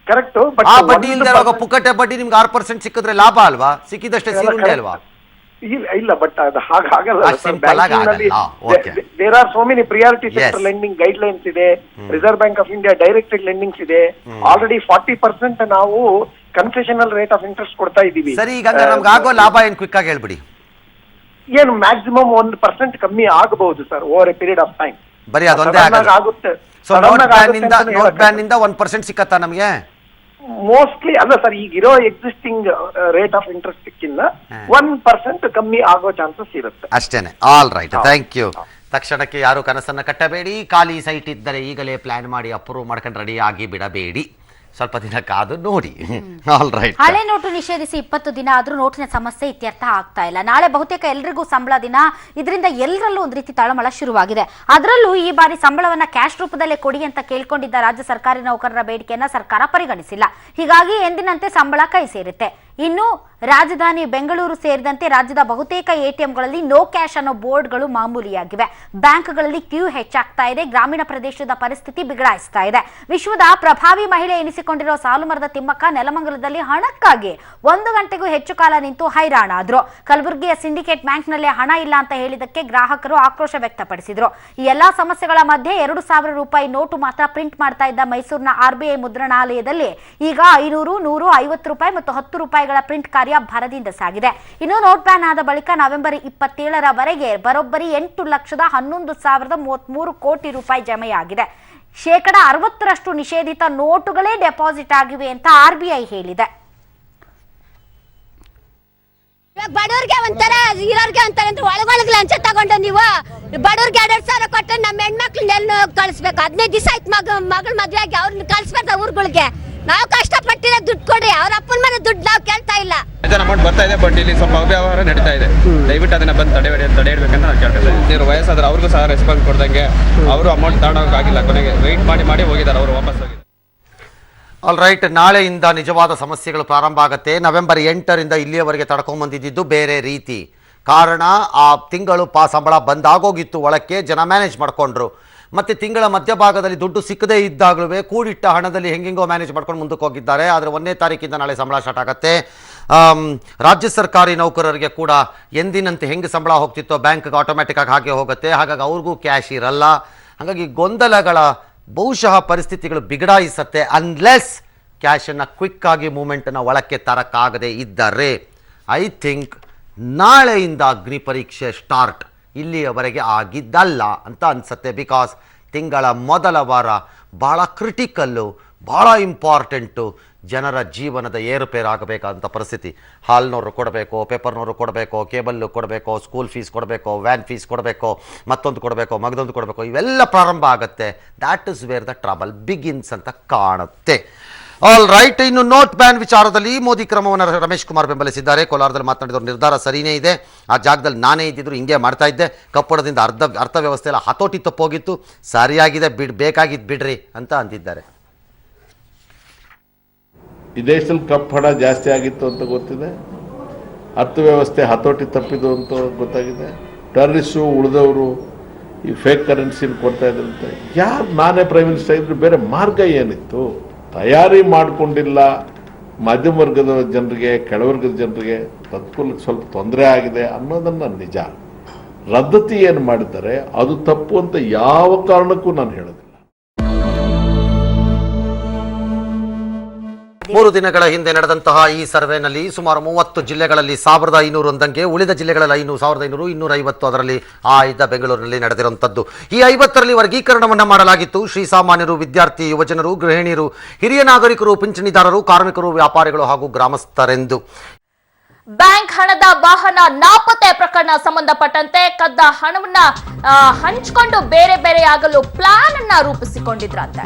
ಕರೆಕ್ಟ್. ಆ ಬಡ್ಡಿ ಇಲ್ದಿರುವಾಗ ಪುಕ್ಕಟೆ ಬಡ್ಡಿ ನಿಮ್ಗೆ 6% ಸಿಕ್ಕಿದ್ರೆ ಲಾಭ ಅಲ್ವಾ? ಸಿಕ್ಕಿದಷ್ಟೇ ಸೀರುಂಡೆ ಅಲ್ವಾ? ಇಲ್ಲ, ಬಟ್ ಅದು ಹಾಗಾಗಲ್ಲ. There are so many priority sector lending guidelines ಇದೆ, Reserve Bank of India directed lendings ಇದೆ. ಆಲ್ರೆಡಿ 40% ನಾವು ಕನ್ಸೆಷನಲ್ ರೇಟ್ ಆಫ್ ಇಂಟ್ರೆಸ್ಟ್ ಕೊಡ್ತಾ ಇದೀವಿ. ಸರಿ, ಈಗ ನಮ್ಗೆ ಆಗೋ ಲಾಭ ಏನ್ ಕ್ವಿಕ್ ಆಗಿ ಹೇಳ್ಬಿಡಿ. ಏನು ಮ್ಯಾಕ್ಸಿಮಮ್ 1% ಕಮ್ಮಿ ಆಗಬಹುದು sir over A period of time. ಬರೀ ಅದೊಂದೇ ಆಗುತ್ತೆ. ನೋಟ್ ಬ್ಯಾನ್ ನಿಂದ 1% ಸಿಕ್ಕತ್ತಾ ನಮಗೆ? ಮೋಸ್ಟ್ಲಿ ಅಲ್ಲ ಸರ್, ಈಗಿರೋ ಎಕ್ಸಿಸ್ಟಿಂಗ್ ರೇಟ್ ಆಫ್ ಇಂಟ್ರೆಸ್ಟ್ ಕಿಂತ 1% ಕಮ್ಮಿ ಆಗೋ ಚಾನ್ಸಸ್ ಇರುತ್ತೆ ಅಷ್ಟೇನೆ. All right, thank you. ತಕ್ಷಣಕ್ಕೆ ಯಾರು ಕನಸನ್ನ ಕಟ್ಟಬೇಡಿ. ಖಾಲಿ ಸೈಟ್ ಇದ್ದರೆ ಈಗಲೇ ಪ್ಲಾನ್ ಮಾಡಿ ಅಪ್ರೂವ್ ಮಾಡ್ಕೊಂಡು ರೆಡಿ ಆಗಿ ಬಿಡಬೇಡಿ. ಸ್ವಲ್ಪ ದಿನ ಕಾದು ನೋಡಿ. All right. ಹಳೆ ನೋಟು ನಿಷೇಧಿಸಿ 20 ದಿನ ಆದ್ರೂ ನೋಟಿನ ಸಮಸ್ಯೆ ಇತ್ಯರ್ಥ ಆಗ್ತಾ ಇಲ್ಲ. ನಾಳೆ ಬಹುತೇಕ ಎಲ್ರಿಗೂ ಸಂಬಳ ದಿನ. ಇದರಿಂದ ಎಲ್ಲರಲ್ಲೂ ಒಂದು ರೀತಿ ತಳಮಳ ಶುರುವಾಗಿದೆ. ಅದರಲ್ಲೂ ಈ ಬಾರಿ ಸಂಬಳವನ್ನ ಕ್ಯಾಶ್ ರೂಪದಲ್ಲೇ ಕೊಡಿ ಅಂತ ಕೇಳ್ಕೊಂಡಿದ್ದ ರಾಜ್ಯ ಸರ್ಕಾರಿ ನೌಕರರ ಬೇಡಿಕೆಯನ್ನ ಸರ್ಕಾರ ಪರಿಗಣಿಸಿಲ್ಲ. ಹೀಗಾಗಿ ಎಂದಿನಂತೆ ಸಂಬಳ ಕೈ ಸೇರುತ್ತೆ. ಇನ್ನು ರಾಜಧಾನಿ ಬೆಂಗಳೂರು ಸೇರಿದಂತೆ ರಾಜ್ಯದ ಬಹುತೇಕ ಎಟಿಎಂಗಳಲ್ಲಿ ನೋ ಕ್ಯಾಶ್ ಅನ್ನೋ ಬೋರ್ಡ್ಗಳು ಮಾಮೂಲಿಯಾಗಿವೆ. ಬ್ಯಾಂಕ್ಗಳಲ್ಲಿ ಕ್ಯೂ ಹೆಚ್ಚಾಗ್ತಾ ಇದೆ. ಗ್ರಾಮೀಣ ಪ್ರದೇಶದ ಪರಿಸ್ಥಿತಿ ಬಿಗಡಾಯಿಸ್ತಾ ಇದೆ. ವಿಶ್ವದ ಪ್ರಭಾವಿ ಮಹಿಳೆ ಎನಿಸಿಕೊಂಡಿರೋ ಸಾಲುಮರದ ತಿಮ್ಮಕ್ಕ ನೆಲಮಂಗಲದಲ್ಲಿ ಹಣಕ್ಕಾಗಿ 1 ಗಂಟೆಗೂ ಹೆಚ್ಚು ಕಾಲ ನಿಂತು ಹೈರಾಣ ಆದ್ರು. ಕಲಬುರಗಿಯ ಸಿಂಡಿಕೇಟ್ ಬ್ಯಾಂಕ್ನಲ್ಲಿ ಹಣ ಇಲ್ಲ ಅಂತ ಹೇಳಿದಕ್ಕೆ ಗ್ರಾಹಕರು ಆಕ್ರೋಶ ವ್ಯಕ್ತಪಡಿಸಿದ್ರು. ಈ ಎಲ್ಲಾ ಸಮಸ್ಯೆಗಳ ಮಧ್ಯೆ 2,000 ರೂಪಾಯಿ ನೋಟು ಮಾತ್ರ ಪ್ರಿಂಟ್ ಮಾಡ್ತಾ ಇದ್ದ ಮೈಸೂರಿನ RBI ಮುದ್ರಣಾಲಯದಲ್ಲಿ ಈಗ 500, 100, 50 ರೂಪಾಯಿ ಮತ್ತು 10 ರೂಪಾಯಿಗಳ ಪ್ರಿಂಟ್ ಕಾರ್ಯ ಭರದಿಂದ ಸಾಗಿದೆ. ಇನ್ನು ನೋಟ್ ಬ್ಯಾನ್ ಆದ ಬಳಿಕ ನವೆಂಬರ್ 27ರವರೆಗೆ ಬರೋಬ್ಬರಿ 8,11,033 ಕೋಟಿ ರೂಪಾಯಿ ಜಮೆಯಾಗಿದೆ. 60% ನಿಷೇಧಿತ ನೋಟುಗಳೇ ಡೆಪಾಸಿಟ್ ಆಗಿವೆ ಅಂತ RBI ಹೇಳಿದೆ. ಬಡವ್ರಿಗೆ ಒಂಥರ ಇರೋರ್ಗೆ ಒಂಥರ ಅಂತ ಒಳಗೊಳಗೆ ಲಂಚ ತಗೊಂಡು ನೀವು ಬಡವ್ರಿಗೆ 2,000 ಕೊಟ್ಟರೆ ನಮ್ಮ ಹೆಣ್ಮಕ್ಳನ್ನ ಎಲ್ಲಿ ಕಳಿಸ್ಬೇಕು? 15 ದಿವಸ ಆಯ್ತು ಮಗಳ ಮದ್ವೆ ಆಗಿ ಅವ್ರನ್ನ ಕಳಿಸ್ಬೇಕು ಊರುಗಳಿಗೆ. ನಾವು ಕಷ್ಟಪಟ್ಟಿರೋ ದುಡ್ಡು ಕೊಡ್ರಿ, ಅವ್ರ ಅಪ್ಪನ ಮನೆ ದುಡ್ಡು ನಾವು ಕೇಳ್ತಾ ಇಲ್ಲ. ಅಮೌಂಟ್ ಬರ್ತಾ ಇದೆ, ಬಟ್ ಇಲ್ಲಿ ಸ್ವಲ್ಪ ಅವ್ಯವಹಾರ ನಡೀತಾ ಇದೆ. ದಯವಿಟ್ಟು ಅದನ್ನ ಬಂದು ತಡೆ ಇಡಬೇಕಂತ ನಾನು ಕೇಳ್ತಾ ಇದ್ದೀನಿ. ವಯಸ್ಸಾದ್ರೆ ಅವ್ರಿಗೂ ಸಹ ರೆಸ್ಪಾನ್ಸ್ ಕೊಡ್ದಂಗೆ ಅವರು ಅಮೌಂಟ್ ತಗೊಂಡೋಗಿಲ್ಲ, ಕೊನೆಗೆ ವೆಯ್ಟ್ ಮಾಡಿ ಹೋಗಿದ್ದಾರೆ, ಅವರು ವಾಪಸ್ ಹೋಗಿದ್ದಾರೆ. All right. ನಾಳೆಯಿಂದ ನಿಜವಾದ ಸಮಸ್ಯೆಗಳು ಪ್ರಾರಂಭ ಆಗುತ್ತೆ. ನವೆಂಬರ್ 8ರಿಂದ ಇಲ್ಲಿಯವರೆಗೆ ತಡ್ಕೊಂಡ್ಬಂದಿದ್ದು ಬೇರೆ ರೀತಿ. ಕಾರಣ ಆ ತಿಂಗಳು ಸಂಬಳ ಬಂದಾಗೋಗಿತ್ತು, ಒಳಕ್ಕೆ ಜನ ಮ್ಯಾನೇಜ್ ಮಾಡಿಕೊಂಡ್ರು. ಮತ್ತು ತಿಂಗಳ ಮಧ್ಯಭಾಗದಲ್ಲಿ ದುಡ್ಡು ಸಿಕ್ಕದೇ ಇದ್ದಾಗಲೂ ಕೂಡಿಟ್ಟ ಹಣದಲ್ಲಿ ಹೆಂಗೆಂಗೋ ಮ್ಯಾನೇಜ್ ಮಾಡ್ಕೊಂಡು ಮುಂದಕ್ಕೆ ಹೋಗಿದ್ದಾರೆ. ಆದರೆ 1ನೇ ತಾರೀಕಿಂದ ನಾಳೆ ಸಂಬಳ ಸ್ಟಾರ್ಟ್ ಆಗುತ್ತೆ. ರಾಜ್ಯ ಸರ್ಕಾರಿ ನೌಕರರಿಗೆ ಕೂಡ ಎಂದಿನಂತೆ ಹೆಂಗೆ ಸಂಬಳ ಹೋಗ್ತಿತ್ತೋ ಬ್ಯಾಂಕ್ಗೆ ಆಟೋಮ್ಯಾಟಿಕ್ಕಾಗಿ ಹಾಗೆ ಹೋಗುತ್ತೆ. ಹಾಗಾಗಿ ಅವ್ರಿಗೂ ಕ್ಯಾಶ್ ಇರಲ್ಲ. ಹಾಗಾಗಿ ಗೊಂದಲಗಳ ಬಹುಶಃ ಪರಿಸ್ಥಿತಿಗಳು ಬಿಗಡಾಯಿಸತ್ತೆ, ಅನ್ಲೆಸ್ ಕ್ಯಾಶನ್ನು ಕ್ವಿಕ್ಕಾಗಿ ಮೂಮೆಂಟನ್ನು ಒಳಕ್ಕೆ ತರಕ್ಕಾಗದೇ ಇದ್ದರೆ. ಐ ಥಿಂಕ್ ನಾಳೆಯಿಂದ ಅಗ್ನಿ ಪರೀಕ್ಷೆ ಸ್ಟಾರ್ಟ್ ಇಲ್ಲಿಯವರೆಗೆ ಆಗಿದ್ದಲ್ಲ ಅಂತ ಅನಿಸುತ್ತೆ. ಬಿಕಾಸ್ ತಿಂಗಳ ಮೊದಲ ವಾರ ಭಾಳ ಕ್ರಿಟಿಕಲ್ಲು, ಭಾಳ ಇಂಪಾರ್ಟೆಂಟು. ಜನರ ಜೀವನದ ಏರುಪೇರಾಗಬೇಕಾದಂಥ ಪರಿಸ್ಥಿತಿ. ಹಾಲ್ನವರು ಕೊಡಬೇಕು, ಪೇಪರ್ನವರು ಕೊಡಬೇಕು, ಕೇಬಲ್ಲು ಕೊಡಬೇಕು, ಸ್ಕೂಲ್ ಫೀಸ್ ಕೊಡಬೇಕು, ವ್ಯಾನ್ ಫೀಸ್ ಕೊಡಬೇಕು, ಮತ್ತೊಂದು ಕೊಡಬೇಕು, ಮಗದೊಂದು ಕೊಡಬೇಕು, ಇವೆಲ್ಲ ಪ್ರಾರಂಭ ಆಗುತ್ತೆ. That is where the trouble begins ಅಂತ ಕಾಣುತ್ತೆ. All right. ಇನ್ನು ನೋಟ್ ಬ್ಯಾನ್ ವಿಚಾರದಲ್ಲಿ ಮೋದಿ ಕ್ರಮವನ್ನು ರಮೇಶ್ ಕುಮಾರ್ ಬೆಂಬಲಿಸಿದ್ದಾರೆ. ಕೋಲಾರದಲ್ಲಿ ಮಾತನಾಡಿದವರು ನಿರ್ಧಾರ ಸರಿಯೇ ಇದೆ, ಆ ಜಾಗದಲ್ಲಿ ನಾನೇ ಇದ್ದಿದ್ರು ಹಿಂಗೆ ಮಾಡ್ತಾ ಇದ್ದೆ, ಕಪ್ಪಡದಿಂದ ಅರ್ಥವ್ಯವಸ್ಥೆ ಎಲ್ಲ ಹತೋಟಿ ತಪ್ಪೋಗಿತ್ತು, ಸರಿಯಾಗಿದೆ, ಬೇಕಾಗಿದ್ದು ಬಿಡ್ರಿ ಅಂತ ಅಂದಿದ್ದಾರೆ. ಈ ದೇಶದಲ್ಲಿ ಕಪ್ಪು ಹಣ ಜಾಸ್ತಿ ಆಗಿತ್ತು ಅಂತ ಗೊತ್ತಿದೆ, ಅರ್ಥವ್ಯವಸ್ಥೆ ಹತೋಟಿ ತಪ್ಪಿದ್ದು ಅಂತ ಗೊತ್ತಾಗಿದೆ. ಟೆರರಿಸ್ಟು ಉಳಿದವರು ಈ ಫೇಕ್ ಕರೆನ್ಸಿನ ಕೊಡ್ತಾ ಇದ್ರಂತೆ. ಯಾರು ನಾನೇ ಪ್ರೈಮ್ ಮಿನಿಸ್ಟರ್ ಇದ್ರು ಬೇರೆ ಮಾರ್ಗ ಏನಿತ್ತು? ತಯಾರಿ ಮಾಡಿಕೊಂಡಿಲ್ಲ. ಮಧ್ಯಮ ವರ್ಗದ ಜನರಿಗೆ, ಕೆಳವರ್ಗದ ಜನರಿಗೆ ತತ್ಕೂಲಕ್ಕೆ ಸ್ವಲ್ಪ ತೊಂದರೆ ಆಗಿದೆ ಅನ್ನೋದನ್ನು ನಿಜ. ರದ್ದತಿ ಏನು ಮಾಡಿದ್ದಾರೆ ಅದು ತಪ್ಪು ಅಂತ ಯಾವ ಕಾರಣಕ್ಕೂ ನಾನು ಹೇಳೋದಿಲ್ಲ. ಬಂದಿದೆ. 3 ದಿನಗಳ ಹಿಂದೆ ನಡೆದಂತಹ ಈ ಸರ್ವೆನಲ್ಲಿ ಸುಮಾರು 30 ಜಿಲ್ಲೆಗಳಲ್ಲಿ 1500 ಒಂದಂಗೆ, ಉಳಿದ ಜಿಲ್ಲೆಗಳಲ್ಲಿ 1500, 250 ಅದರಲ್ಲಿ ಇದ್ದ ಬೆಂಗಳೂರಿನಲ್ಲಿ ನಡೆದಿರುವಂತದ್ದು. ಈ 50ರಲ್ಲಿ ವರ್ಗೀಕರಣವನ್ನ ಮಾಡಲಾಗಿತ್ತು. ಶ್ರೀಸಾಮಾನ್ಯರು, ವಿದ್ಯಾರ್ಥಿ, ಯುವಜನರು, ಗೃಹಿಣಿಯರು, ಹಿರಿಯ ನಾಗರಿಕರು, ಪಿಂಚಣಿದಾರರು, ಕಾರ್ಮಿಕರು, ವ್ಯಾಪಾರಿಗಳು ಹಾಗೂ ಗ್ರಾಮಸ್ಥರೆಂದು. ಬ್ಯಾಂಕ್ ಹಣದ ವಾಹನ ನಾಪತ್ತೆ ಪ್ರಕರಣ ಸಂಬಂಧಪಟ್ಟಂತೆ ಕದ್ದ ಹಣವನ್ನ ಹಂಚಿಕೊಂಡು ಬೇರೆ ಬೇರೆ ಆಗಲು ಪ್ಲಾನ್ ಅನ್ನ ರೂಪಿಸಿಕೊಂಡಿದ್ರಂತೆ.